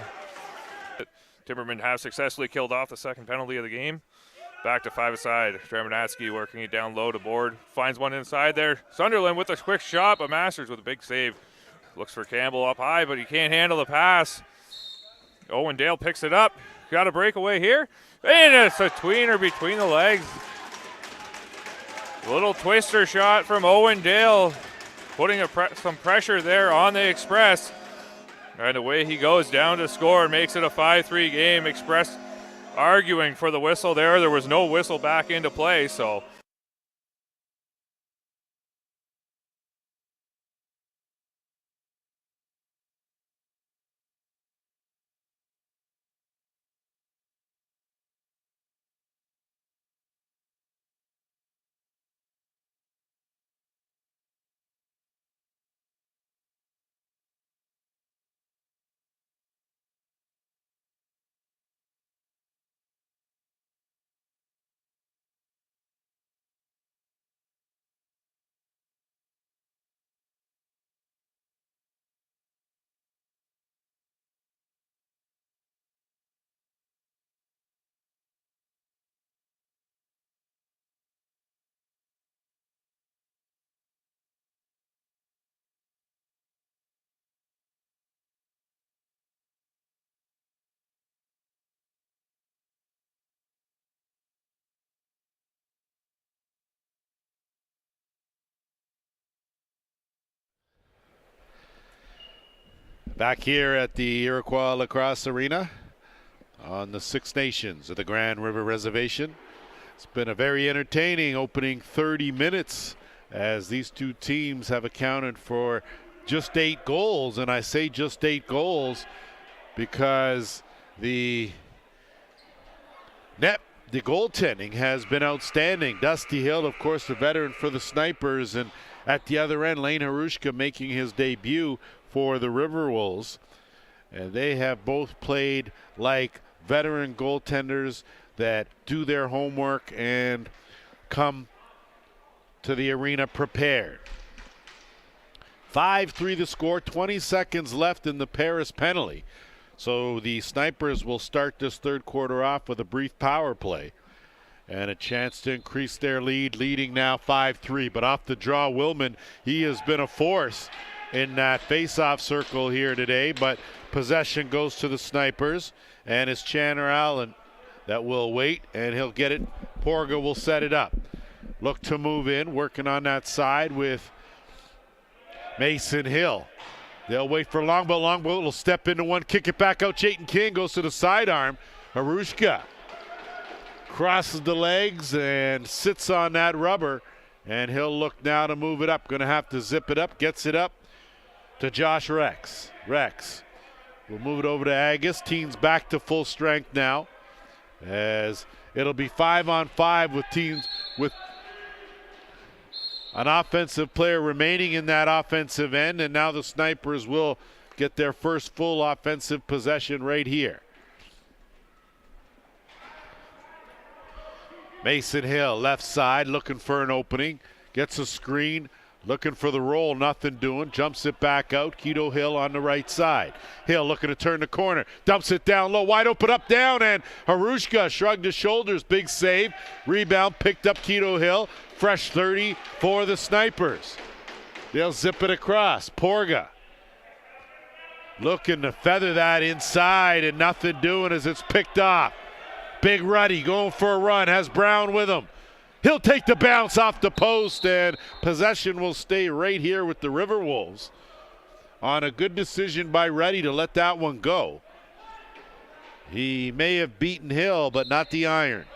Timbermen have successfully killed off the second penalty of the game. Back to five-a-side. Dramanatsky working it down low to board. Finds one inside there. Sunderland with a quick shot, but Masters with a big save. Looks for Campbell up high, but he can't handle the pass. Owen Dale picks it up. Got a breakaway here. And it's a tweener between the legs. Little twister shot from Owen Dale, putting some pressure there on the Express. And away he goes down to score and makes it a 5-3 game. Express arguing for the whistle there. There was no whistle back into play, so. Back here at the Iroquois Lacrosse Arena on the Six Nations of the Grand River Reservation. It's been a very entertaining opening 30 minutes as these two teams have accounted for just 8 goals. And I say just 8 goals because the goaltending has been outstanding. Dusty Hill, of course, the veteran for the Snipers, and at the other end, Lane Harushka making his debut for the Riverwolves. And they have both played like veteran goaltenders that do their homework and come to the arena prepared. 5-3 the score, 20 seconds left in the Paris penalty. So the Snipers will start this third quarter off with a brief power play and a chance to increase their lead, leading now 5-3. But off the draw, Willman, he has been a force in that face-off circle here today, but possession goes to the Snipers, and it's Chandler Allen that will wait, and he'll get it. Porga will set it up. Look to move in, working on that side with Mason Hill. They'll wait for Longboat. Longboat will step into one, kick it back out. Chayton King goes to the sidearm. Harushka crosses the legs and sits on that rubber, and he'll look now to move it up. Going to have to zip it up, gets it up to Josh Rex. Rex will move it over to Agus. Teams back to full strength now, as it'll be 5-on-5 with teams with an offensive player remaining in that offensive end, and now the Snipers will get their first full offensive possession right here. Mason Hill, left side, looking for an opening. Gets a screen Looking for the roll, nothing doing. Jumps it back out. Keto Hill on the right side. Hill looking to turn the corner. Dumps it down low. Wide open, up, down. And Harushka shrugged his shoulders. Big save. Rebound picked up Keto Hill. Fresh 30 for the Snipers. They'll zip it across. Porga looking to feather that inside and nothing doing as it's picked off. Big Ruddy going for a run. Has Brown with him. He'll take the bounce off the post, and possession will stay right here with the Riverwolves on a good decision by Ruddy to let that one go. He may have beaten Hill, but not the iron.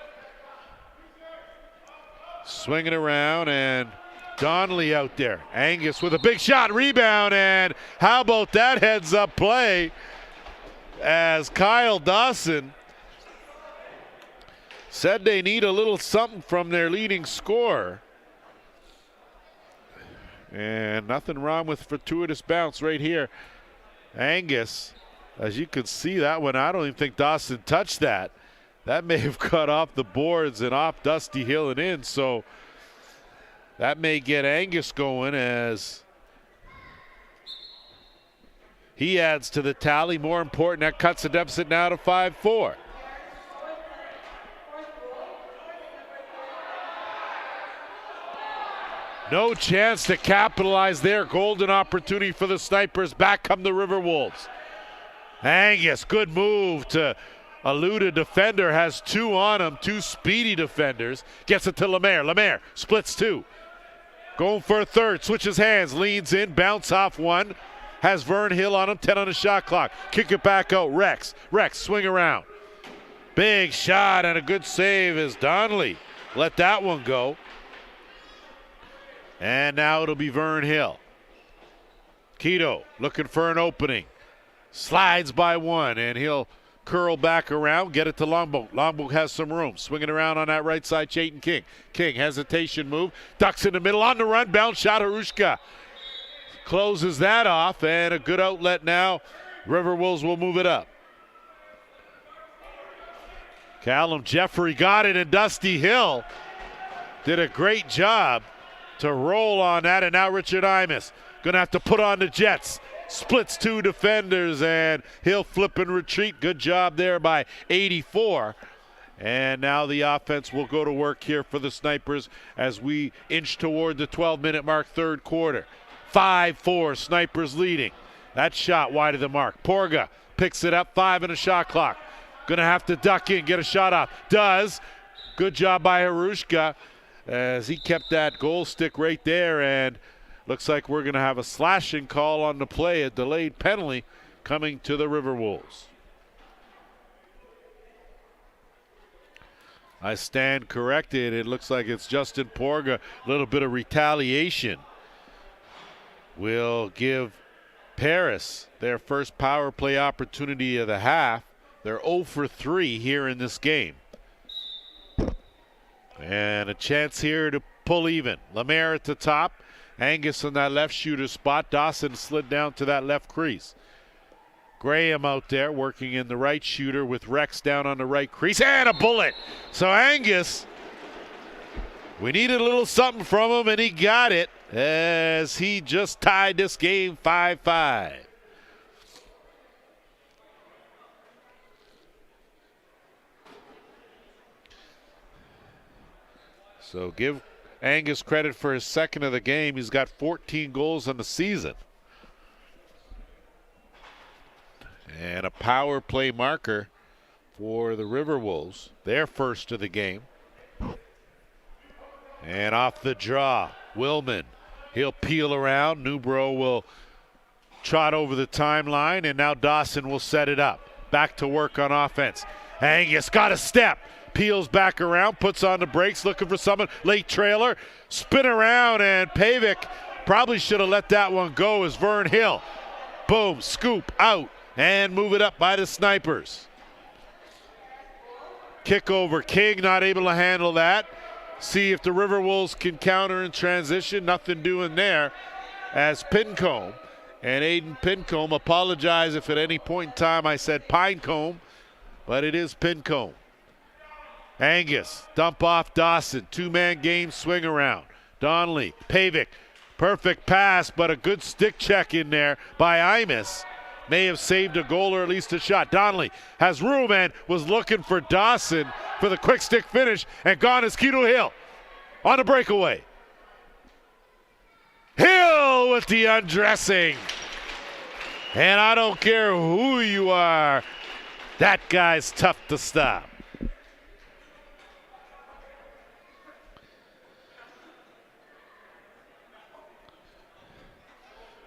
Swinging around, and Donnelly out there. Angus with a big shot, rebound, and how about that heads-up play as Kyle Dawson said they need a little something from their leading scorer. And nothing wrong with fortuitous bounce right here. Angus, as you can see that one, I don't even think Dawson touched that. That may have cut off the boards and off Dusty Hill and in, so that may get Angus going as he adds to the tally. More important, that cuts the deficit now to 5-4. No chance to capitalize there. Golden opportunity for the Snipers. Back come the Riverwolves. Angus, good move to elude a defender. Has two on him, two speedy defenders. Gets it to Lemaire. Lemaire splits two. Going for a third. Switches hands. Leans in. Bounce off one. Has Vern Hill on him. 10 on the shot clock. Kick it back out. Rex. Swing around. Big shot and a good save as Donnelly let that one go. And now it'll be Vern Hill. Keto looking for an opening. Slides by one, and he'll curl back around, get it to Longboat. Longboat has some room. Swinging around on that right side, Chayton King. King, hesitation move. Ducks in the middle, on the run, bounce shot, Harushka. Closes that off, and a good outlet now. Riverwolves will move it up. Callum Jeffrey got it, and Dusty Hill did a great job to roll on that, and now Richard Imus gonna have to put on the Jets. Splits two defenders, and he'll flip and retreat. Good job there by 84. And now the offense will go to work here for the Snipers as we inch toward the 12-minute mark, third quarter. 5-4, Snipers leading. That shot wide of the mark. Porga picks it up, 5 in the shot clock. Gonna have to duck in, get a shot off. Does. Good job by Harushka as he kept that goal stick right there, and looks like we're going to have a slashing call on the play, a delayed penalty coming to the Riverwolves. I stand corrected. It looks like it's Justin Porga. A little bit of retaliation will give Paris their first power play opportunity of the half. They're 0 for 3 here in this game. And a chance here to pull even. Lemaire at the top. Angus in that left shooter spot. Dawson slid down to that left crease. Graham out there working in the right shooter with Rex down on the right crease. And a bullet. So Angus, we needed a little something from him, and he got it as he just tied this game 5-5. So give Angus credit for his second of the game. He's got 14 goals on the season. And a power play marker for the Riverwolves. Their first of the game. And off the draw, Willman. He'll peel around. Newbro will trot over the timeline, and now Dawson will set it up. Back to work on offense. Angus got a step. Peels back around, puts on the brakes, looking for someone. Late trailer, spin around, and Pavic probably should have let that one go as Vern Hill. Boom, scoop, out, and move it up by the Snipers. Kick over, King not able to handle that. See if the Riverwolves can counter in transition. Nothing doing there as Pincombe and Aiden Pincombe. Apologize if at any point in time I said Pinecombe, but it is Pincombe. Angus, dump off Dawson. Two-man game, swing around. Donnelly, Pavic, Perfect pass, but a good stick check in there by Imus. May have saved a goal or at least a shot. Donnelly has room and was looking for Dawson for the quick stick finish, and gone is Keto Hill on a breakaway. Hill with the undressing. And I don't care who you are, that guy's tough to stop.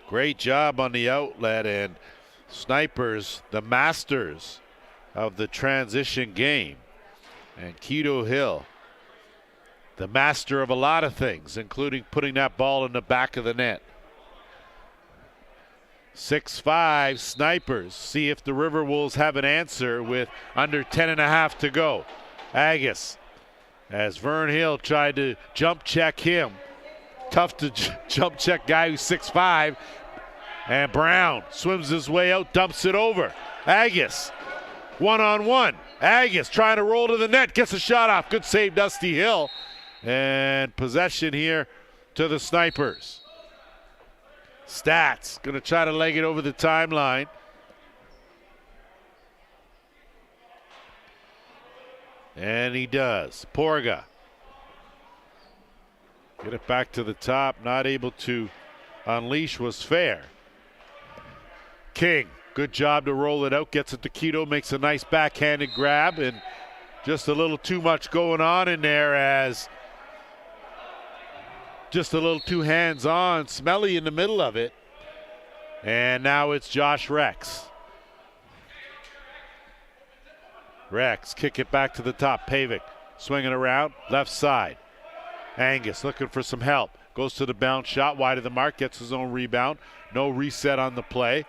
Great job on the outlet, and Snipers, the masters of the transition game. And Keto Hill, the master of a lot of things, including putting that ball in the back of the net. 6-5 Snipers. See if the Riverwolves have an answer with under 10.5 to go. Agus, as Vern Hill tried to jump check him. Tough to jump check guy who's 6'5". And Brown swims his way out, dumps it over. Agus, one-on-one. Agus trying to roll to the net, gets a shot off. Good save, Dusty Hill. And possession here to the Snipers. Stats going to try to leg it over the timeline. And he does. Porga. Get it back to the top. Not able to unleash was fair. King, good job to roll it out. Gets it to Keto, makes a nice backhanded grab, and just a little too much going on in there, as just a little too hands-on. Smelly in the middle of it. And now it's Josh Rex. Rex, kick it back to the top. Pavic swinging around, left side. Angus looking for some help. Goes to the bounce shot, wide of the mark, gets his own rebound. No reset on the play.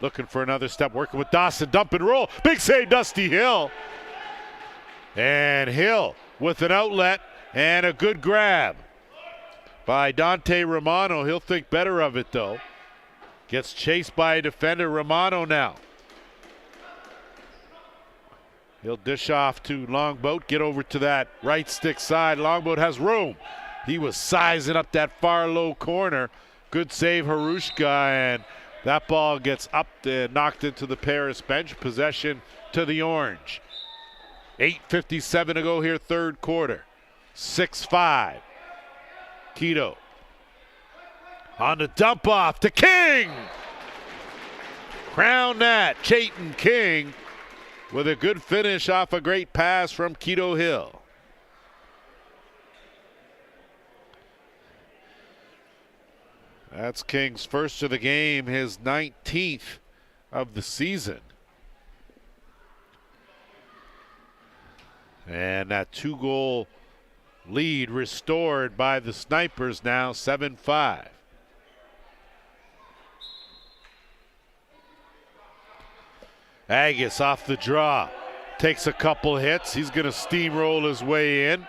Looking for another step, working with Dawson, dump and roll. Big save, Dusty Hill. And Hill with an outlet and a good grab by Dante Romano. He'll think better of it though. Gets chased by a defender. Romano now. He'll dish off to Longboat, get over to that right stick side. Longboat has room. He was sizing up that far low corner. Good save, Harushka, and that ball gets up and knocked into the Paris bench. Possession to the Orange. 8:57 to go here, third quarter. 6-5. Keto on the dump off to King. Crown that, Chayton King with a good finish off a great pass from Keto Hill. That's King's first of the game, his 19th of the season. And that 2-goal lead restored by the Snipers now, 7-5. Agus off the draw, takes a couple hits. He's going to steamroll his way in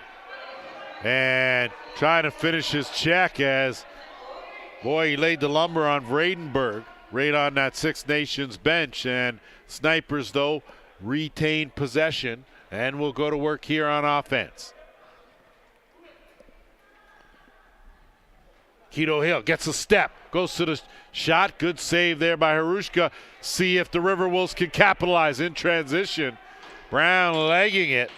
and trying to finish his check, as boy, he laid the lumber on Vradenburg right on that Six Nations bench. And Snipers though retain possession and will go to work here on offense. Keto Hill gets a step, goes to the shot. Good save there by Harushka. See if the Riverwolves can capitalize in transition. Brown legging it.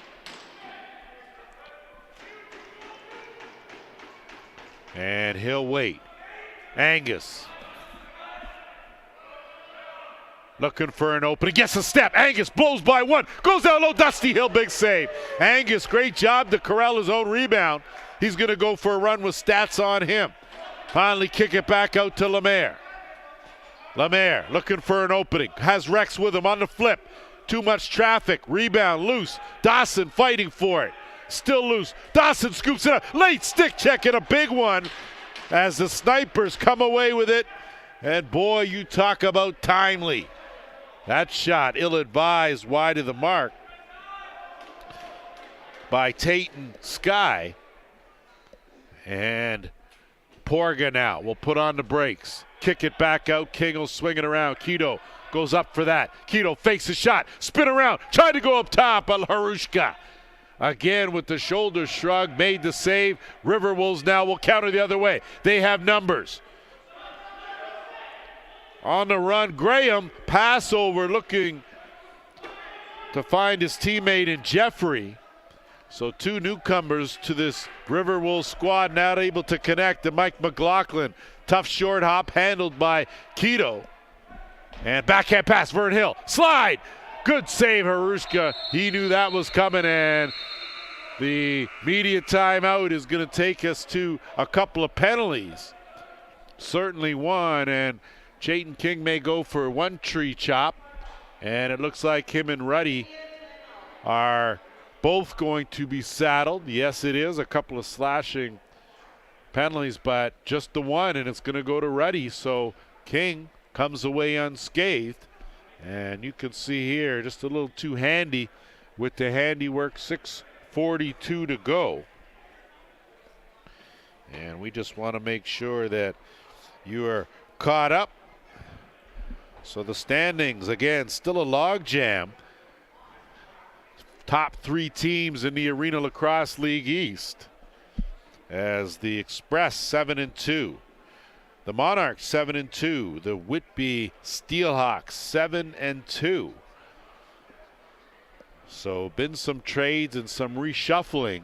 And he'll wait. Angus looking for an opening. Gets a step. Angus blows by one. Goes down low. Dusty Hill, big save. Angus, great job to corral his own rebound. He's going to go for a run with stats on him. Finally kick it back out to Lemaire. Lemaire looking for an opening. Has Rex with him on the flip. Too much traffic. Rebound loose. Dawson fighting for it. Still loose. Dawson scoops it up. Late stick check and a big one as the Snipers come away with it. And boy, you talk about timely. That shot ill-advised, wide of the mark by Tayton Sky. And Porga now will put on the brakes. Kick it back out. King will swing it around. Keto goes up for that. Keto fakes a shot. Spin around. Tried to go up top on Harushka. again with the shoulder shrug, made the save. Riverwolves now will counter the other way. They have numbers. On the run, Graham, pass over, looking to find his teammate in Jeffrey. So two newcomers to this Riverwolves squad not able to connect. And Mike McLaughlin, tough short hop handled by Keto. And backhand pass, Vern Hill, slide. Good save, Harushka. He knew that was coming, and the media timeout is going to take us to a couple of penalties. Certainly one, and Chayton King may go for one tree chop. And it looks like him and Ruddy are both going to be saddled. Yes, it is a couple of slashing penalties, but just the one, and it's going to go to Ruddy. So King comes away unscathed. And you can see here just a little too handy with the handiwork. 6:42 to go. And we just want to make sure that you are caught up. So the standings, again, still a log jam. Top three teams in the Arena Lacrosse League East, as the Express 7-2, the Monarchs 7-2, the Whitby Steelhawks 7-2. So been some trades and some reshuffling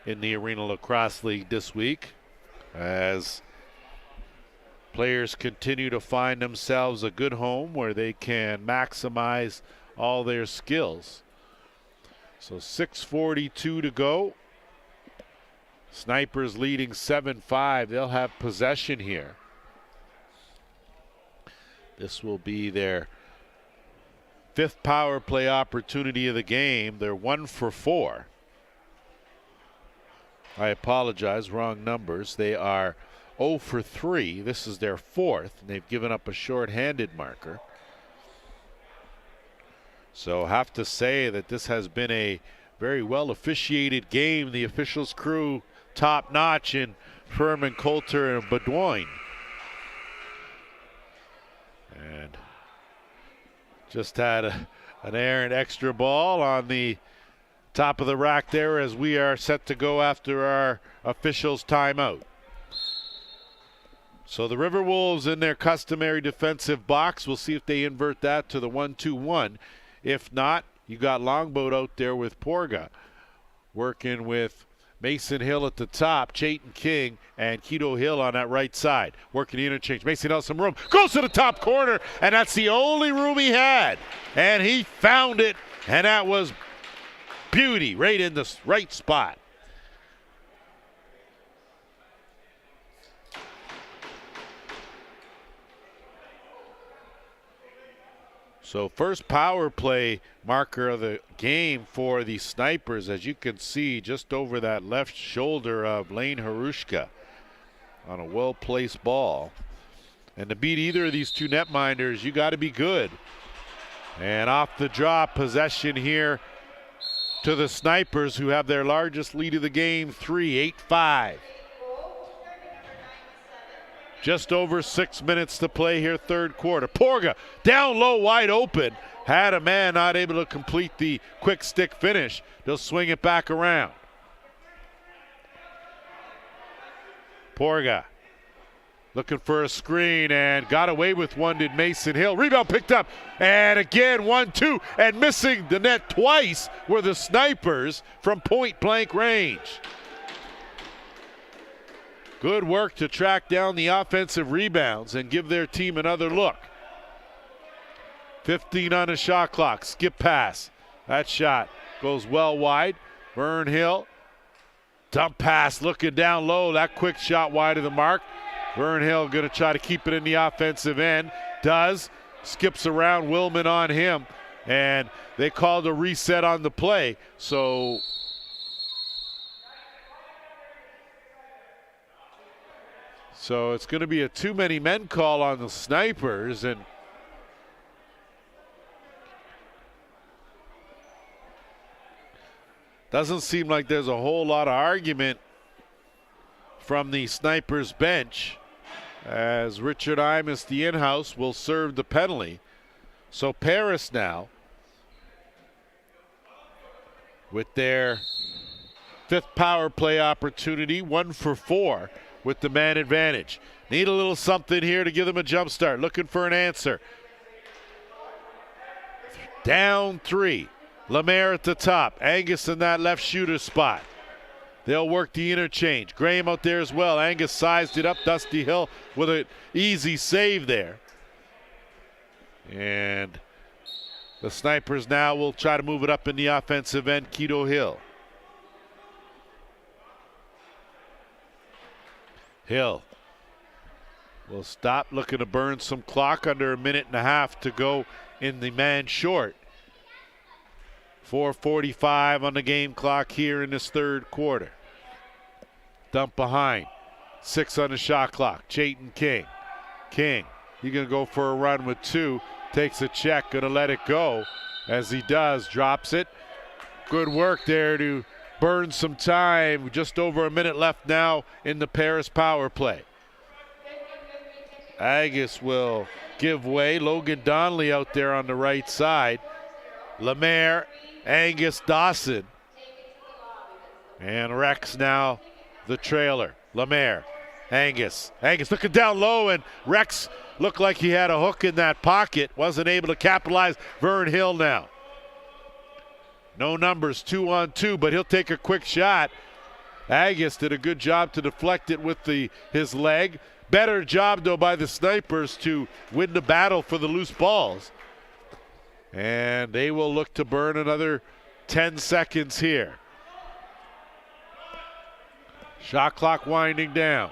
in the Arena Lacrosse League this week, as players continue to find themselves a good home where they can maximize all their skills. So 6:42 to go. Snipers leading 7-5. They'll have possession here. This will be their fifth power play opportunity of the game. They're 1 for 4. I apologize, wrong numbers. They are 0 for 3. This is their fourth, and they've given up a short-handed marker. So have to say that this has been a very well officiated game. The officials crew top notch in Furman, Coulter, and Baudouin. And just had an errant extra ball on the top of the rack there as we are set to go after our officials timeout. So the Riverwolves in their customary defensive box. We'll see if they invert that to the 1-2-1. If not, you got Longboat out there with Porga, working with Mason Hill at the top, Chayton King and Keto Hill on that right side, working the interchange. Mason Hill some room, goes to the top corner, and that's the only room he had, and he found it, and that was beauty right in the right spot. So first power play marker of the game for the Snipers, as you can see just over that left shoulder of Lane Harushka on a well-placed ball. And to beat either of these two netminders, you got to be good. And off the drop, possession here to the Snipers, who have their largest lead of the game, 8-5. Just over 6 minutes to play here, third quarter. Porga down low, wide open. Had a man not able to complete the quick stick finish. They'll swing it back around. Porga looking for a screen and got away with one, did Mason Hill. Rebound picked up, and again 1-2, and missing the net twice were the Snipers from point blank range. Good work to track down the offensive rebounds and give their team another look. 15 on the shot clock. Skip pass. That shot goes well wide. Vern Hill. Dump pass looking down low. That quick shot wide of the mark. Vern Hill going to try to keep it in the offensive end. Does. Skips around. Willman on him. And they called a reset on the play. So it's going to be a too many men call on the Snipers, and doesn't seem like there's a whole lot of argument from the Snipers bench, as Richard Imus, the in-house, will serve the penalty. So Paris now with their fifth power play opportunity, 1 for 4 with the man advantage. Need a little something here to give them a jump start. Looking for an answer. Down 3. Lemaire at the top. Angus in that left shooter spot. They'll work the interchange. Graham out there as well. Angus sized it up. Dusty Hill with an easy save there. And the Snipers now will try to move it up in the offensive end. Keto Hill. Hill will stop, looking to burn some clock. Under a minute and a half to go in the man short. 4:45 on the game clock here in this third quarter. Dump behind. 6 on the shot clock. Chayton King. King, he's going to go for a run with 2. Takes a check, going to let it go. As he does, drops it. Good work there to burn some time. Just over a minute left now in the Paris power play. Agus will give way. Logan Donnelly out there on the right side. Lemaire, Angus, Dawson. And Rex now the trailer. Lemaire, Angus. Angus looking down low, and Rex looked like he had a hook in that pocket. Wasn't able to capitalize. Vern Hill now. No numbers, 2-on-2, but he'll take a quick shot. Agus did a good job to deflect it with his leg. Better job, though, by the Snipers to win the battle for the loose balls. And they will look to burn another 10 seconds here. Shot clock winding down.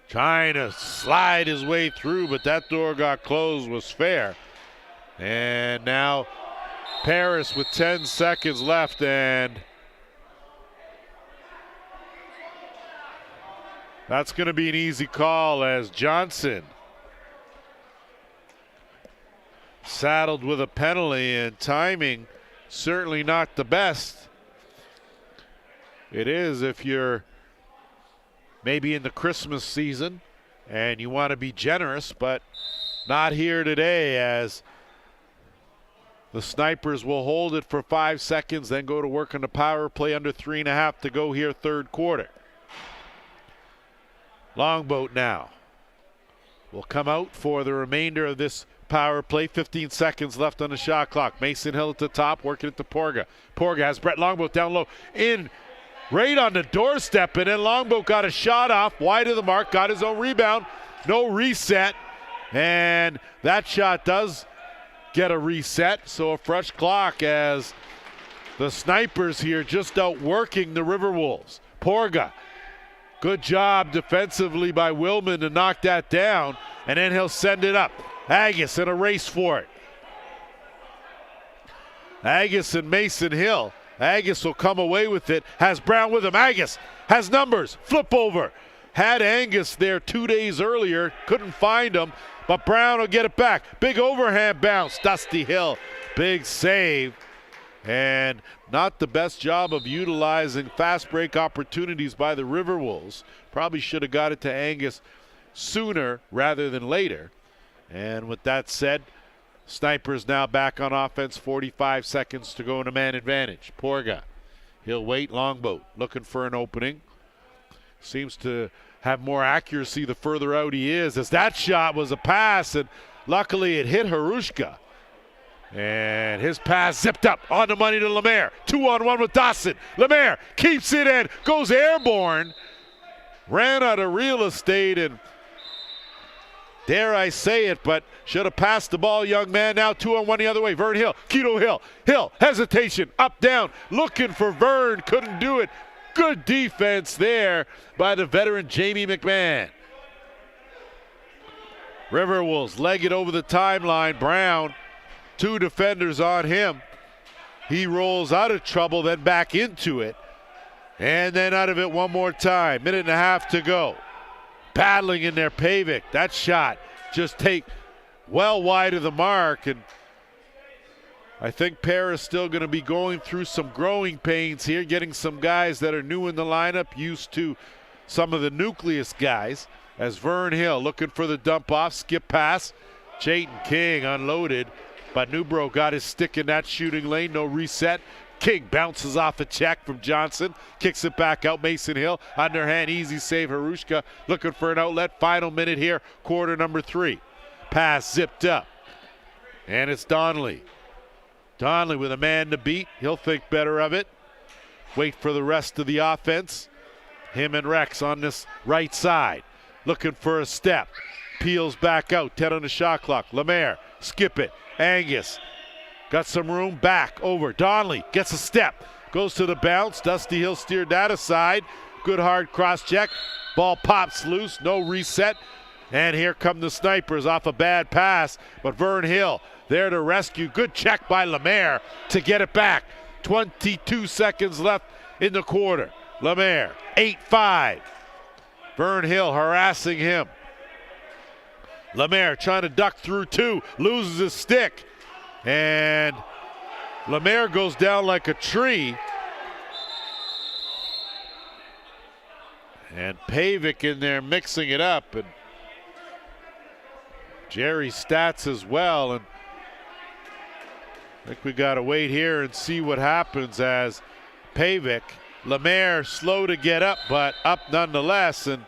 Trying to slide his way through, but that door got closed, was fair. And now Paris with 10 seconds left, and that's going to be an easy call as Johnson saddled with a penalty, and timing certainly not the best. It is if you're maybe in the Christmas season and you want to be generous, but not here today, as the Snipers will hold it for 5 seconds, then go to work on the power play. Under 3.5 to go here, third quarter. Longboat now will come out for the remainder of this power play. 15 seconds left on the shot clock. Mason Hill at the top, working at the Porga. Porga has Brett Longboat down low, in right on the doorstep, and then Longboat got a shot off, wide of the mark, got his own rebound. No reset, and that shot does get a reset, so a fresh clock as the Snipers here just outworking the Riverwolves. Porga, good job defensively by Willman to knock that down, and then he'll send it up. Agus in a race for it. Agus and Mason Hill. Agus will come away with it, has Brown with him. Agus has numbers, flip over. Had Angus there 2 days earlier, couldn't find him, but Brown will get it back. Big overhand bounce, Dusty Hill. Big save, and not the best job of utilizing fast break opportunities by the Riverwolves. Probably should have got it to Angus sooner rather than later. And with that said, Snipers now back on offense, 45 seconds to go in a man advantage. Porga, he'll wait. Longboat looking for an opening. Seems to have more accuracy the further out he is, as that shot was a pass, and luckily it hit Harushka. And his pass zipped up on the money to Lemaire. 2-on-1 with Dawson. Lemaire keeps it in, goes airborne. Ran out of real estate, and dare I say it, but should have passed the ball, young man. Now 2-on-1 the other way. Vern Hill, Keto Hill. Hill, hesitation, up, down, looking for Vern, couldn't do it. Good defense there by the veteran Jamie McMahon. Riverwolves leg it over the timeline. Brown, 2 defenders on him. He rolls out of trouble, then back into it. And then out of it one more time. Minute and a half to go. Battling in there, Pavic. That shot just take well wide of the mark, and I think Paris still going to be going through some growing pains here, getting some guys that are new in the lineup used to some of the nucleus guys, as Vern Hill looking for the dump off, skip pass. Chayton King unloaded but Newbro got his stick in that shooting lane. No reset. King bounces off a check from Johnson, kicks it back out. Mason Hill, underhand, easy save. Harushka looking for an outlet. Final minute here, quarter number 3. Pass zipped up, and it's Donnelly. Donnelly with a man to beat. He'll think better of it. Wait for the rest of the offense. Him and Rex on this right side, looking for a step. Peels back out, 10 on the shot clock. Lemaire, skip it. Angus got some room, back over. Donnelly gets a step, goes to the bounce. Dusty Hill steered that aside. Good hard cross check. Ball pops loose, no reset. And here come the Snipers off a bad pass. But Vern Hill there to rescue. Good check by Lemaire to get it back. 22 seconds left in the quarter. Lemaire, 8-5. Vern Hill harassing him. Lemaire trying to duck through 2, loses his stick. And Lemaire goes down like a tree. And Pavic in there mixing it up. And Jerry stats as well. And I think we got to wait here and see what happens as Pavic, Lemaire slow to get up, but up nonetheless. And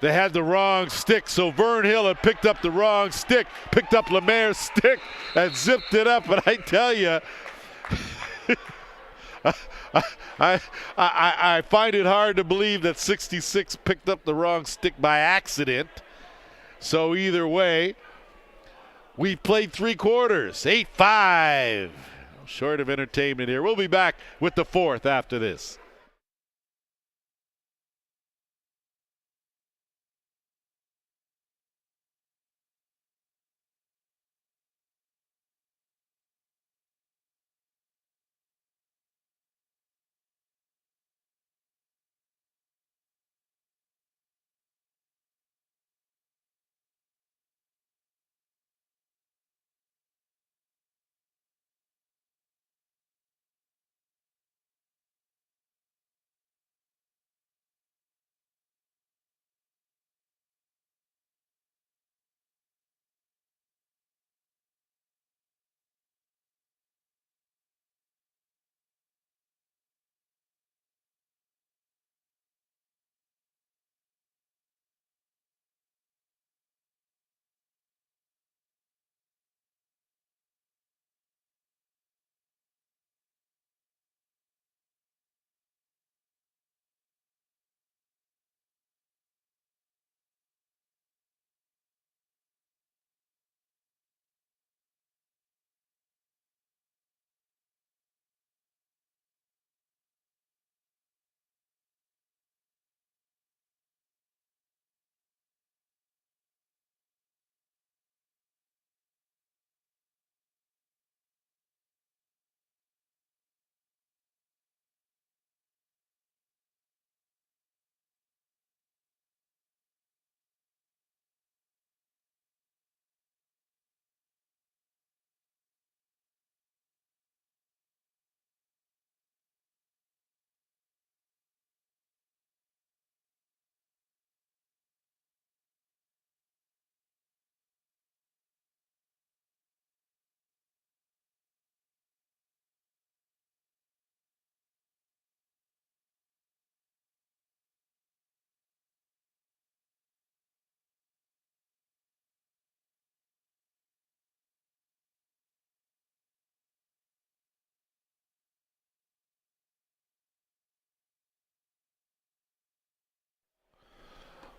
they had the wrong stick, so Vern Hill had picked up the wrong stick, picked up Lemaire's stick and zipped it up. And I tell you, I find it hard to believe that 66 picked up the wrong stick by accident. So either way, we played 3 quarters, 8-5. Short of entertainment here. We'll be back with the 4th after this.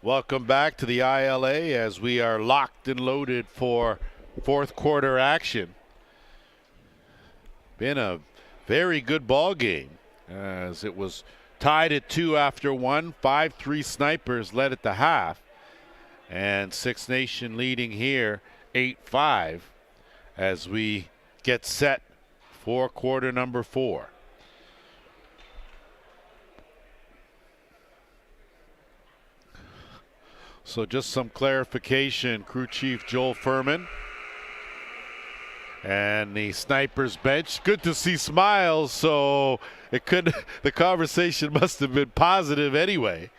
Welcome back to the ILA as we are locked and loaded for 4th quarter action. Been a very good ball game as it was tied at 2 after 1. 5-3 Snipers led at the half, and Six Nation leading here 8-5 as we get set for quarter number 4. So just some clarification, crew chief Joel Furman and the Snipers bench. Good to see smiles, so the conversation must have been positive anyway.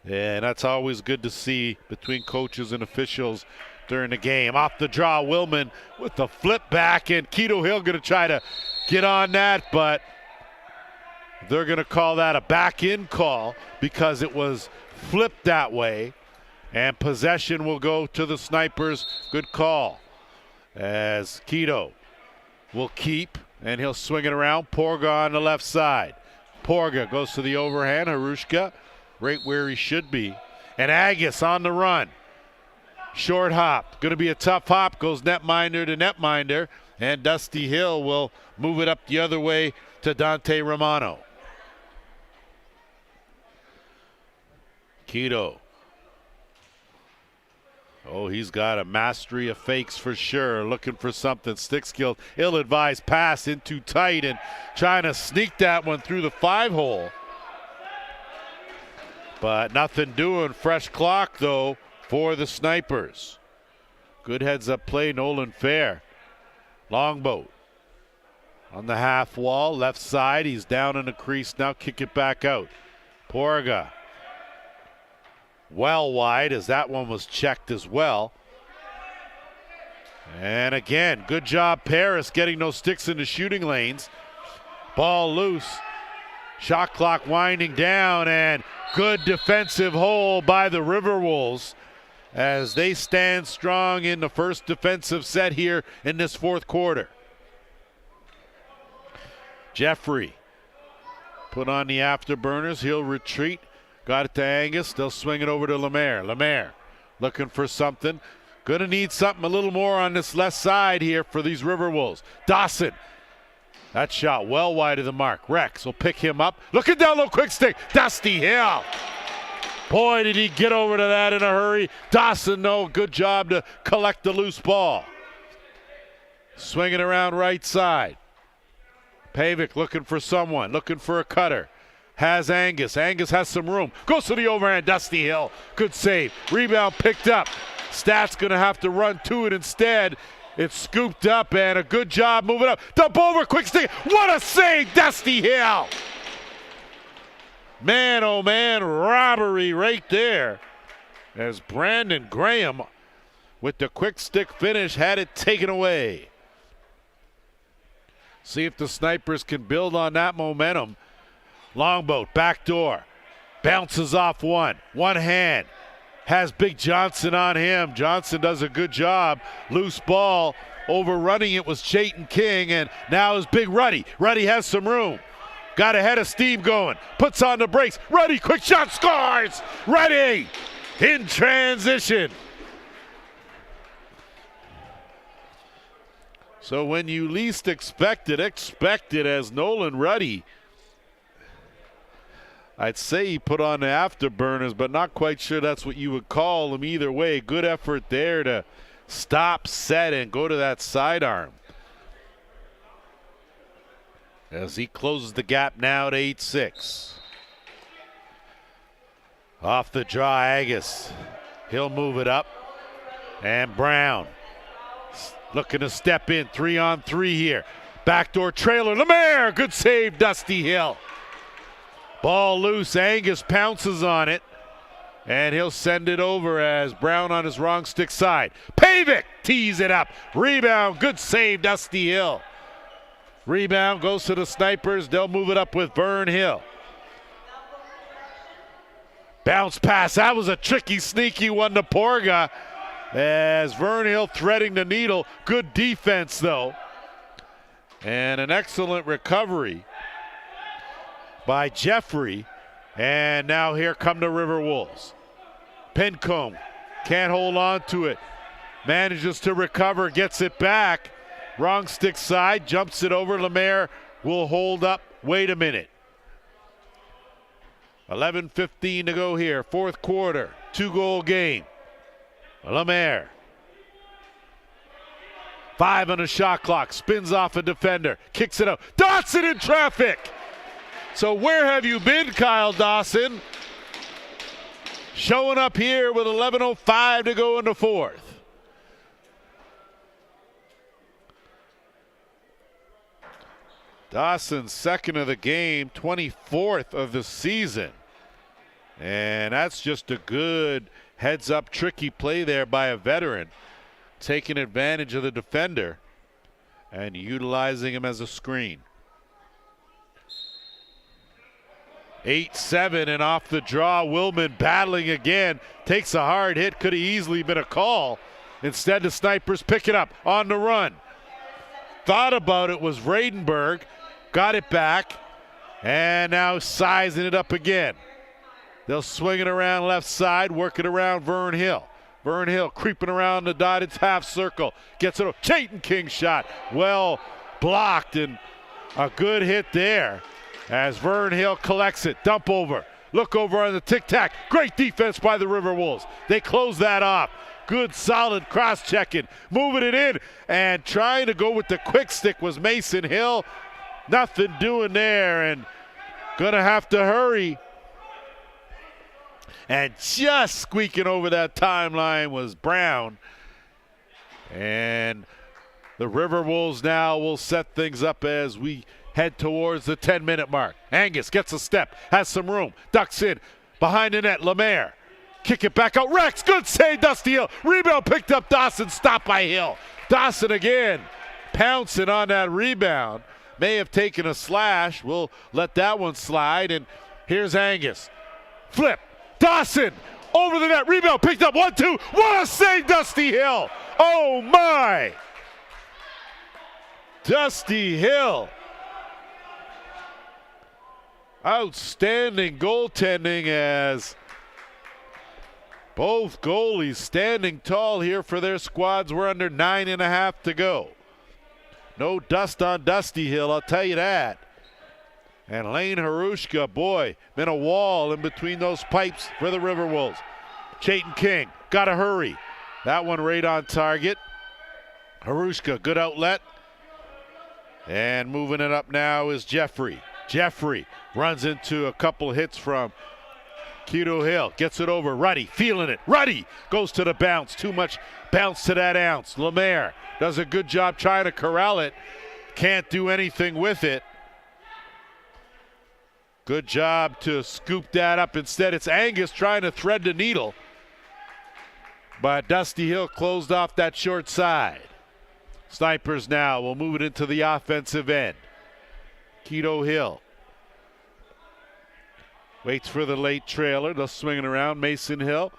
And that's always good to see between coaches and officials during the game. Off the draw, Willman with the flip back, and Keto Hill going to try to get on that, but they're going to call that a back-in call because it was flipped that way, and possession will go to the Snipers. Good call as Keto will keep, and he'll swing it around. Porga on the left side. Porga goes to the overhand. Harushka right where he should be. And Agus on the run. Short hop. Going to be a tough hop. Goes netminder to netminder. And Dusty Hill will move it up the other way to Dante Romano. Keto. Oh, he's got a mastery of fakes for sure. Looking for something. Stick skill. Ill-advised pass in too tight and trying to sneak that one through the 5-hole. But nothing doing. Fresh clock, though, for the Snipers. Good heads-up play, Nolan Fair. Longboat on the half wall, left side. He's down in the crease now. Kick it back out. Porga. Well wide as that one was checked as well. And again, good job Paris getting those sticks into shooting lanes. Ball loose. Shot clock winding down, and good defensive hold by the Riverwolves as they stand strong in the first defensive set here in this fourth quarter. Jeffrey put on the afterburners. He'll retreat. Got it to Angus. They'll swing it over to Lemaire. Lemaire looking for something. Going to need something a little more on this left side here for these Riverwolves. Dawson. That shot well wide of the mark. Rex will pick him up. Looking down low, quick stick. Dusty Hill. Boy, did he get over to that in a hurry. Dawson, no, good job to collect the loose ball. Swinging around right side. Pavic looking for someone, looking for a cutter. Has Angus. Angus has some room. Goes to the overhand. Dusty Hill. Good save. Rebound picked up. Stat's going to have to run to it instead. It's scooped up, and a good job moving up. Dump over, quick stick. What a save, Dusty Hill. Man, oh man, robbery right there. As Brandon Graham, with the quick stick finish, had it taken away. See if the Snipers can build on that momentum. Longboat, back door. Bounces off one. One hand. Has Big Johnson on him. Johnson does a good job. Loose ball. Overrunning it was Chayton King, and now is Big Ruddy. Ruddy has some room. Got a head of steam going. Puts on the brakes. Ruddy, quick shot, scores! Ruddy in transition. So when you least expect it as Nolan Ruddy. I'd say he put on the afterburners, but not quite sure that's what you would call him either way. Good effort there to stop, set, and go to that sidearm. As he closes the gap now to 8-6. Off the draw, Agus. He'll move it up. And Brown looking to step in. 3-on-3 here. Backdoor trailer. Lemaire, good save, Dusty Hill. Ball loose, Angus pounces on it, and he'll send it over as Brown on his wrong stick side. Pavic tees it up. Rebound, good save, Dusty Hill. Rebound goes to the Snipers. They'll move it up with Vern Hill. Bounce pass, that was a tricky, sneaky one to Porga as Vern Hill threading the needle. Good defense, though. And an excellent recovery by Jeffrey, and now here come the Riverwolves. Pincombe can't hold on to it. Manages to recover, gets it back. Wrong stick side, jumps it over. Lemaire will hold up. Wait a minute. 11:15 to go here, fourth quarter, 2-goal game. Lemaire. 5 on the shot clock, spins off a defender, kicks it out. Dawson in traffic. So where have you been, Kyle Dawson? Showing up here with 11:05 to go in the fourth. Dawson's second of the game, 24th of the season. And that's just a good heads-up tricky play there by a veteran. taking advantage of the defender and utilizing him as a screen. 8-7 and off the draw. Willman battling again. Takes a hard hit. Could have easily been a call. Instead, the Snipers pick it up on the run. Thought about it was Vradenberg. Got it back. And now sizing it up again. They'll swing it around left side. Work it around Vern Hill. Vern Hill creeping around the dotted half circle. Gets it over. Chayton King shot. Well blocked and a good hit there. As Vern Hill collects it, dump over, look over on the tic-tac. Great defense by the Riverwolves. They close that off. Good, solid cross-checking, moving it in, and trying to go with the quick stick was Mason Hill. Nothing doing there, and gonna have to hurry. And just squeaking over that timeline was Brown. And the Riverwolves now will set things up as we head towards the 10-minute mark. Angus gets a step, has some room, ducks in, behind the net, Lemaire. Kick it back out, Rex, good save, Dusty Hill. Rebound picked up Dawson, stopped by Hill. Dawson again, pouncing on that rebound. May have taken a slash, we'll let that one slide, and here's Angus. Flip, Dawson, over the net, rebound picked up, 1-2. What a save, Dusty Hill. Oh my. Dusty Hill. Outstanding goaltending as both goalies standing tall here for their squads. We're under 9.5 to go. No dust on Dusty Hill, I'll tell you that. And Lane Harushka, boy, been a wall in between those pipes for the Riverwolves. Chayton King, gotta hurry. That one right on target. Harushka, good outlet. And moving it up now is Jeffrey. Jeffrey runs into a couple hits from Keto Hill. Gets it over. Ruddy feeling it. Ruddy goes to the bounce. Too much bounce to that ounce. Lemaire does a good job trying to corral it. Can't do anything with it. Good job to scoop that up. Instead, it's Angus trying to thread the needle. But Dusty Hill closed off that short side. Snipers now will move it into the offensive end. Keto Hill waits for the late trailer. They'll swing it around. Mason Hill.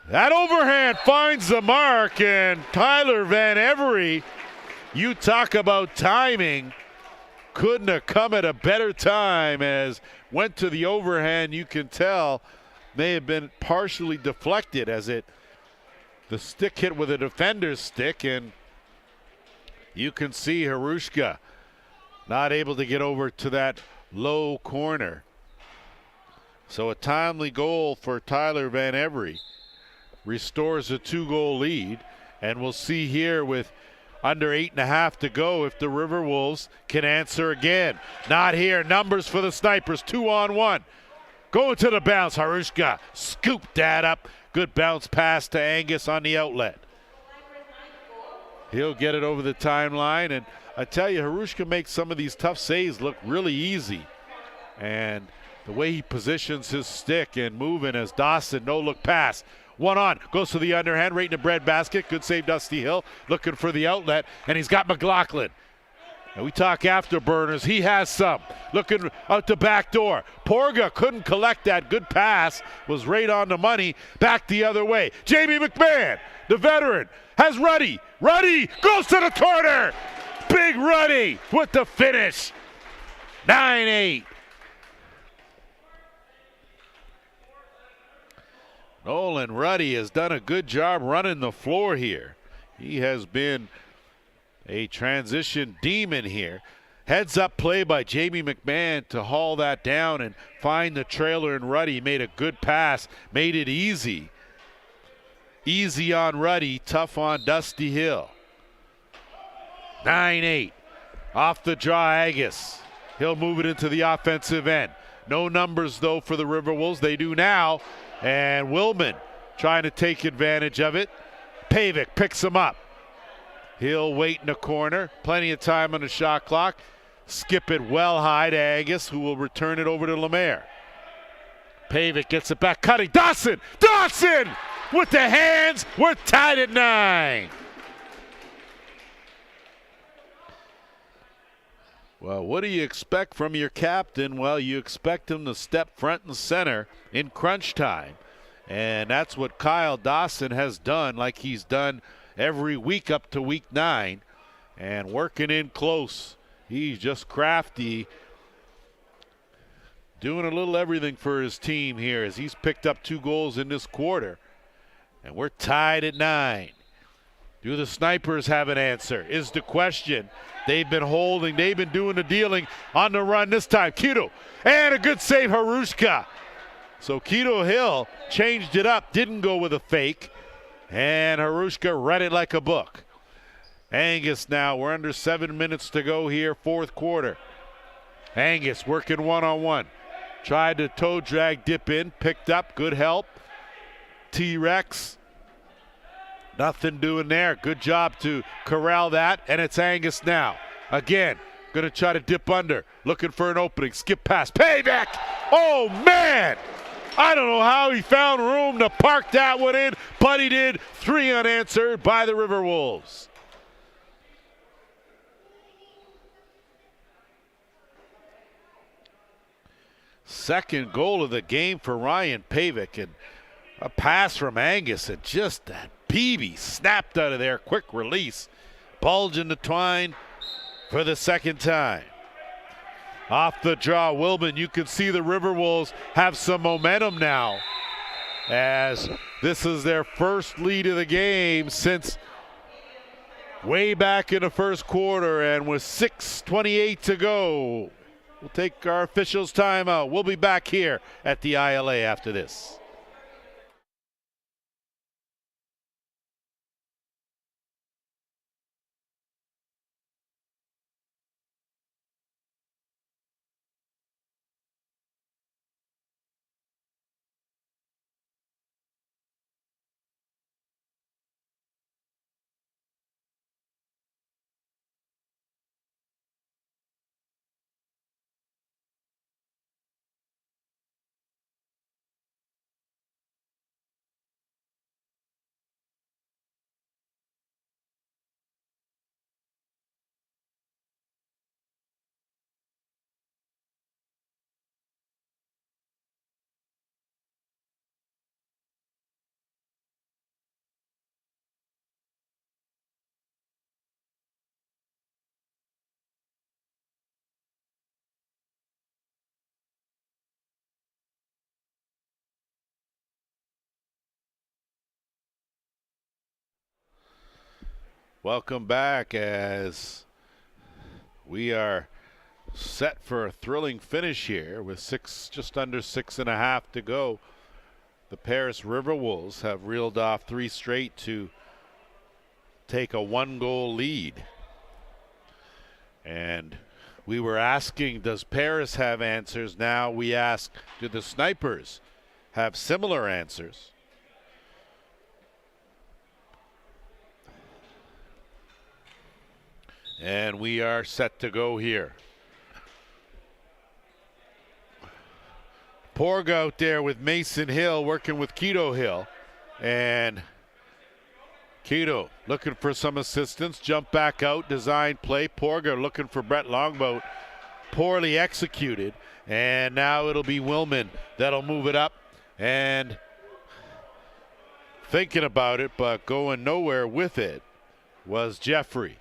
That overhand finds the mark, and Tyler Van Every, you talk about timing, couldn't have come at a better time as went to the overhand. You can tell may have been partially deflected as the stick hit with a defender's stick, and you can see Harushka not able to get over to that low corner. So a timely goal for Tyler Van Every restores a 2-goal lead. And we'll see here with under 8.5 to go if the Riverwolves can answer again. Not here. Numbers for the Snipers. 2-on-1. Going to the bounce. Harushka scooped that up. Good bounce pass to Angus on the outlet. He'll get it over the timeline, and I tell you, Harushka makes some of these tough saves look really easy. And the way he positions his stick and moving as Dawson, no-look pass. One on, goes to the underhand, right in the breadbasket. Good save, Dusty Hill, looking for the outlet, and he's got McLaughlin. And we talk afterburners, he has some. Looking out the back door. Porga couldn't collect that. Good pass, was right on the money. Back the other way. Jamie McMahon, the veteran, has Ruddy. Ruddy goes to the corner. Big Ruddy with the finish. 9-8. Nolan Ruddy has done a good job running the floor here. He has been a transition demon here. Heads up play by Jamie McMahon to haul that down and find the trailer, and Ruddy made a good pass, made it easy. Easy on Ruddy, tough on Dusty Hill. 9-8. Off the draw, Agus. He'll move it into the offensive end. No numbers though for the Riverwolves. They do now. And Willman trying to take advantage of it. Pavic picks him up. He'll wait in the corner. Plenty of time on the shot clock. Skip it well high to Agus, who will return it over to Lemaire. Pavic gets it back, cutting. Dawson! Dawson! with the hands. We're tied at 9. Well, what do you expect from your captain? Well, you expect him to step front and center in crunch time. And that's what Kyle Dawson has done, like he's done every week up to week 9. And working in close. He's just crafty. Doing a little everything for his team here as he's picked up 2 goals in this quarter. And we're tied at 9. Do the Snipers have an answer is the question. They've been holding. They've been doing the dealing on the run this time. Kito, and a good save, Harushka. So Kito Hill changed it up, didn't go with a fake, and Harushka read it like a book. Angus now, we're under 7 minutes to go here, 4th quarter. Angus working one-on-one. Tried to toe drag, dip in, picked up, good help. T-Rex. Nothing doing there. Good job to corral that, and it's Angus now. Again, going to try to dip under. Looking for an opening. Skip pass. Payback! Oh, man! I don't know how he found room to park that one in, but he did. 3 unanswered by the Riverwolves. Second goal of the game for Ryan Pavic, and a pass from Angus, and just that BB snapped out of there. Quick release. Bulge in the twine for the second time. Off the draw, Wilman. You can see the Riverwolves have some momentum now, as this is their first lead of the game since way back in the first quarter, and with 6:28 to go. We'll take our officials' timeout. We'll be back here at the ILA after this. Welcome back, as we are set for a thrilling finish here with just under 6.5 to go. The Paris Riverwolves have reeled off 3 straight to take a 1-goal lead. And we were asking, does Paris have answers? Now we ask, do the Snipers have similar answers? And we are set to go here. Porg out there with Mason Hill working with Kito Hill. And Kito looking for some assistance. Jump back out, design play. Porga looking for Brett Longboat. Poorly executed. And now it'll be Wilman that'll move it up. And thinking about it, but going nowhere with it, was Jeffrey.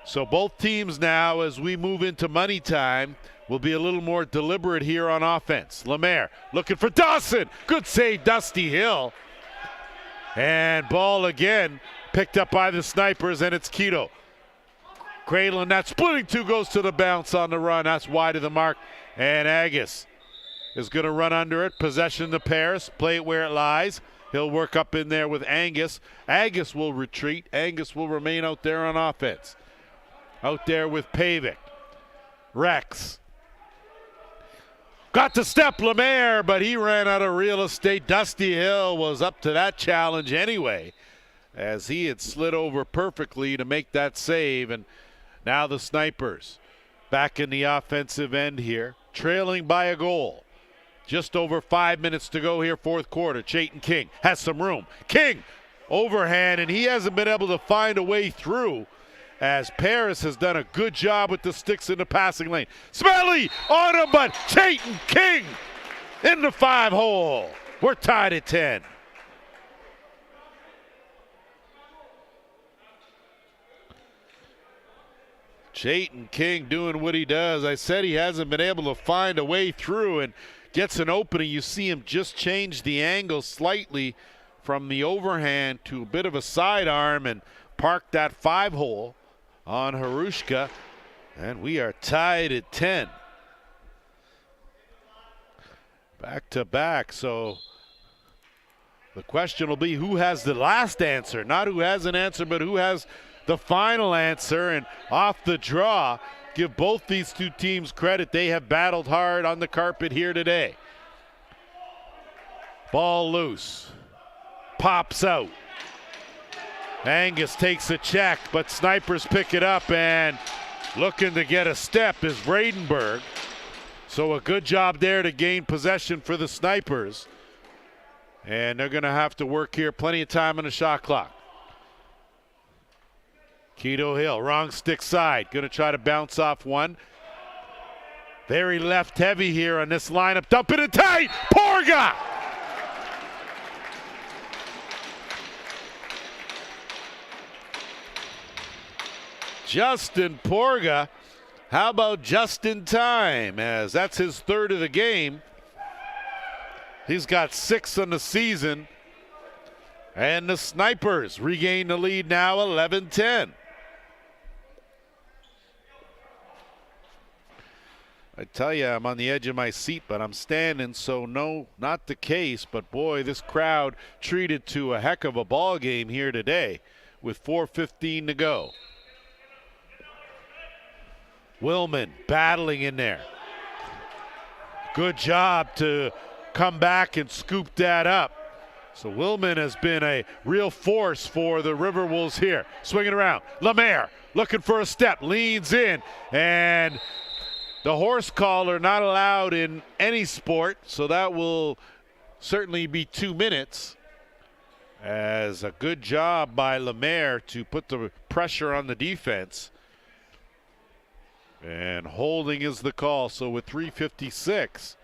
So both teams now, as we move into money time, will be a little more deliberate here on offense. Lemaire looking for Dawson. Good save, Dusty Hill. And ball again picked up by the Snipers, and it's Kito. Cradling that splitting 2 goes to the bounce on the run. That's wide of the mark. And Agus is going to run under it. Possession to Paris. Play it where it lies. He'll work up in there with Angus. Agus will retreat. Angus will remain out there on offense. Out there with Pavic. Rex. Got to step Lemaire, but he ran out of real estate. Dusty Hill was up to that challenge anyway, as he had slid over perfectly to make that save. And now the Snipers back in the offensive end here, trailing by a goal. Just over 5 minutes to go here, fourth quarter. Chayton King has some room. King, overhand, and he hasn't been able to find a way through as Paris has done a good job with the sticks in the passing lane. Smelly on him, but Chayton King in the 5-hole. We're tied at 10. Chayton King doing what he does. I said he hasn't been able to find a way through and gets an opening. You see him just change the angle slightly from the overhand to a bit of a sidearm and park that 5-hole on Harushka. And we are tied at 10. Back to back. So the question will be who has the last answer. Not who has an answer, but who has the final answer. And off the draw, give both these two teams credit. They have battled hard on the carpet here today. Ball loose. Pops out. Angus takes a check, but Snipers pick it up, and looking to get a step is Bradenberg. So a good job there to gain possession for the Snipers. And they're going to have to work here. Plenty of time on the shot clock. Keto Hill, wrong stick side. Going to try to bounce off one. Very left heavy here on this lineup. Dump it in tight. Porga! Justin Porga. How about just in time, as that's his third of the game. He's got 6 on the season. And the Snipers regain the lead now, 11-10. I tell you, I'm on the edge of my seat, but I'm standing, so no, not the case. But boy, this crowd treated to a heck of a ball game here today with 4:15 to go. Willman battling in there. Good job to come back and scoop that up. So Willman has been a real force for the Riverwolves here. Swinging around. Lemaire looking for a step. Leans in. And the horse collar not allowed in any sport. So that will certainly be 2 minutes. As a good job by Lemaire to put the pressure on the defense. And holding is the call. So with 3:56,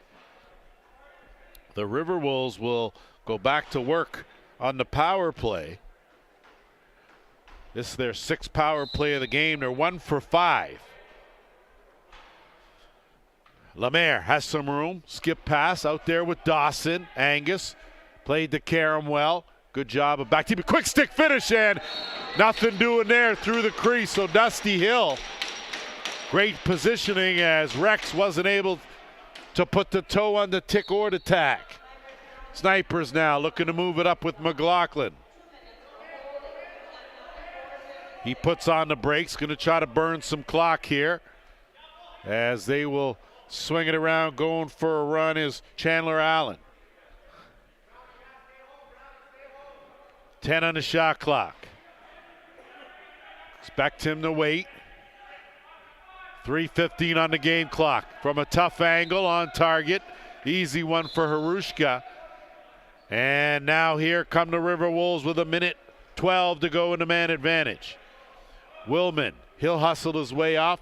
the Riverwolves will go back to work on the power play. This is their 6th power play of the game. They're 1 for 5. Lemaire has some room. Skip pass out there with Dawson. Angus played to Karam well. Good job of back team. Quick stick finish, and nothing doing there through the crease. So Dusty Hill, great positioning as Rex wasn't able to put the toe on the tick or the tack. Snipers now looking to move it up with McLaughlin. He puts on the brakes, going to try to burn some clock here as they will swing it around. Going for a run is Chandler Allen. 10 on the shot clock. Expect him to wait. 3:15 on the game clock. From a tough angle on target. Easy one for Harushka. And now here come the Riverwolves with 1:12 to go in the man advantage. Willman, he'll hustle his way off.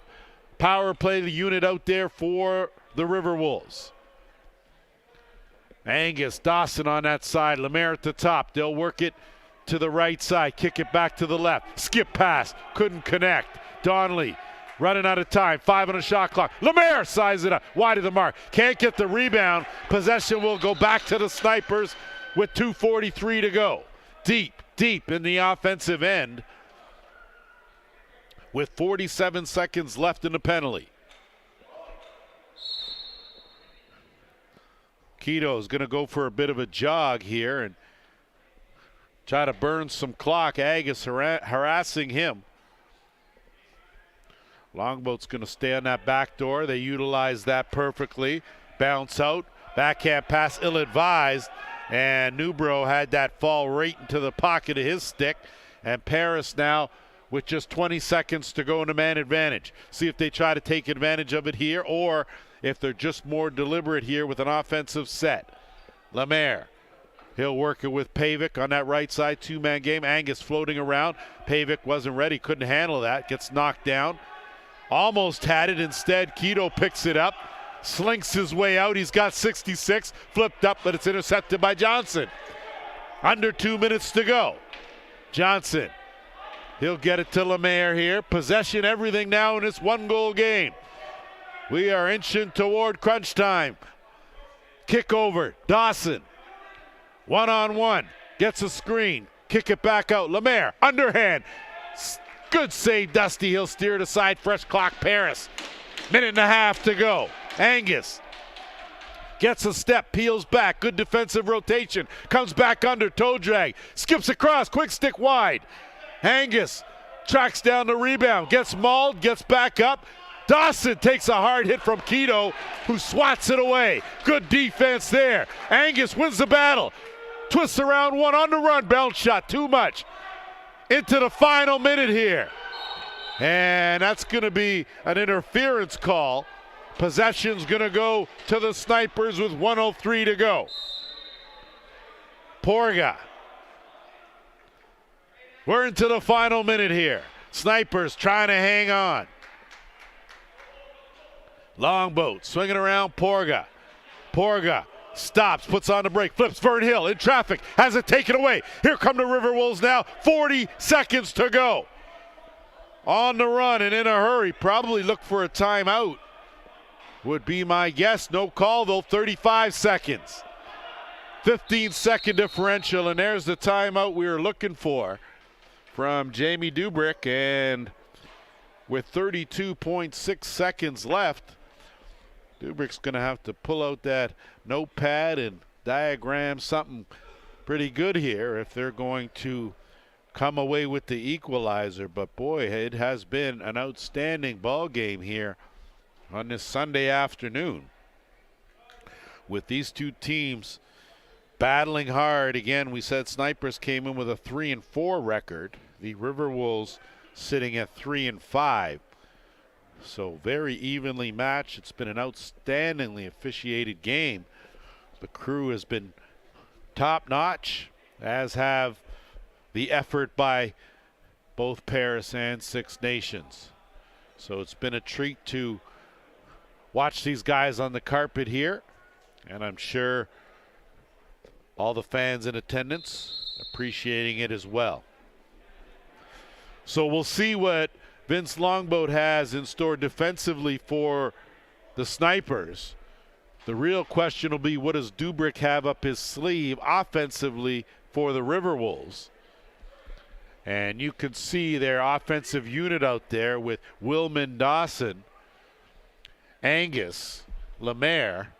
Power play the unit out there for the Riverwolves. Angus, Dawson on that side. Lemaire at the top. They'll work it to the right side. Kick it back to the left. Skip pass. Couldn't connect. Donnelly running out of time. 5 on the shot clock. Lemaire size it up. Wide of the mark. Can't get the rebound. Possession will go back to the Snipers with 2:43 to go. Deep in the offensive end with 47 seconds left in the penalty. Keto's going to go for a bit of a jog here and try to burn some clock. Agus harassing him. Longboat's going to stay on that back door. They utilize that perfectly. Bounce out. Backhand pass ill-advised. And Newbro had that fall right into the pocket of his stick. And Paris now with just 20 seconds to go into man advantage. See if they try to take advantage of it here, or if they're just more deliberate here with an offensive set. Lemaire, he'll work it with Pavic on that right side, two-man game. Angus floating around. Pavic wasn't ready, couldn't handle that, gets knocked down. Almost had it, instead Keto picks it up, slinks his way out. He's got 66, flipped up, but it's intercepted by Johnson. Under 2 minutes to go. Johnson, he'll get it to Lemaire here. Possession, everything now in this one-goal game. We are inching toward crunch time. Kick over, Dawson. One-on-one, gets a screen. Kick it back out, Lemaire, underhand. Good save, Dusty. He'll steer it aside, fresh clock, Paris. Minute and a half to go. Angus gets a step, peels back, good defensive rotation, comes back under, toe drag, skips across, quick stick wide. Angus tracks down the rebound, gets mauled, gets back up. Dawson takes a hard hit from Keto, who swats it away. Good defense there. Angus wins the battle, twists around one on the run, bounce shot, too much. Into the final minute here. And that's going to be an interference call. Possession's going to go to the Snipers with 1:03 to go. Porga. We're into the final minute here. Snipers trying to hang on. Longboat swinging around Porga. Porga stops, puts on the brake, flips Vern Hill in traffic, has it taken away. Here come the Riverwolves now, 40 seconds to go. On the run and in a hurry, probably look for a timeout. Would be my guess. No call though, 35 seconds. 15-second differential, and there's the timeout we were looking for from Jamie Dubrick. And with 32.6 seconds left, Dubrick's going to have to pull out that notepad and diagram something pretty good here if they're going to come away with the equalizer. But boy, it has been an outstanding ball game here on this Sunday afternoon, with these two teams battling hard. Again, we said Snipers came in with a 3-4 record. The Riverwolves sitting at 3-5. So very evenly matched. It's been an outstandingly officiated game. The crew has been top notch, as have the effort by both Paris and Six Nations. So it's been a treat to watch these guys on the carpet here, and I'm sure all the fans in attendance appreciating it as well. So we'll see what Vince Longboat has in store defensively for the Snipers. The real question will be, what does Dubrick have up his sleeve offensively for the Riverwolves? And you can see their offensive unit out there with Willman, Dawson, Angus, Lemaire,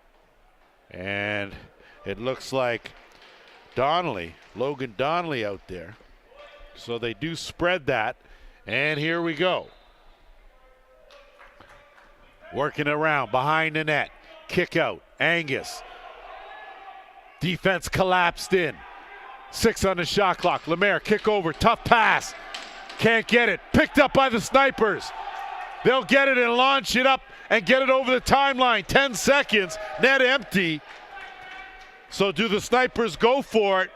and it looks like Logan Donnelly out there. So they do spread that, and here we go. Working around behind the net, kick out, Angus. Defense collapsed in. 6 on the shot clock. Lemaire, kick over, tough pass. Can't get it. Picked up by the Snipers. They'll get it and launch it up and get it over the timeline. 10 seconds, net empty. So do the Snipers go for it?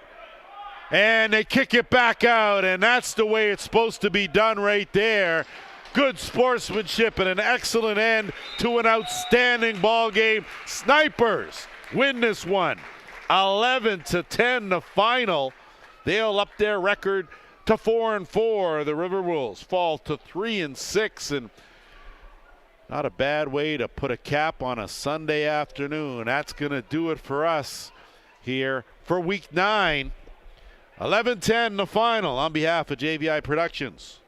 And they kick it back out, and that's the way it's supposed to be done right there. Good sportsmanship and an excellent end to an outstanding ball game. Snipers win this one, 11-10 the final. They'll up their record to 4-4. The Riverwolves fall to 3-6, and not a bad way to put a cap on a Sunday afternoon. That's going to do it for us here for Week 9. 11-10 the final. On behalf of JVI Productions,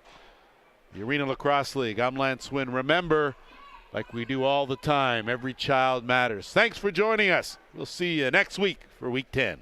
the Arena Lacrosse League, I'm Lance Wynn. Remember, like we do all the time, every child matters. Thanks for joining us. We'll see you next week for Week 10.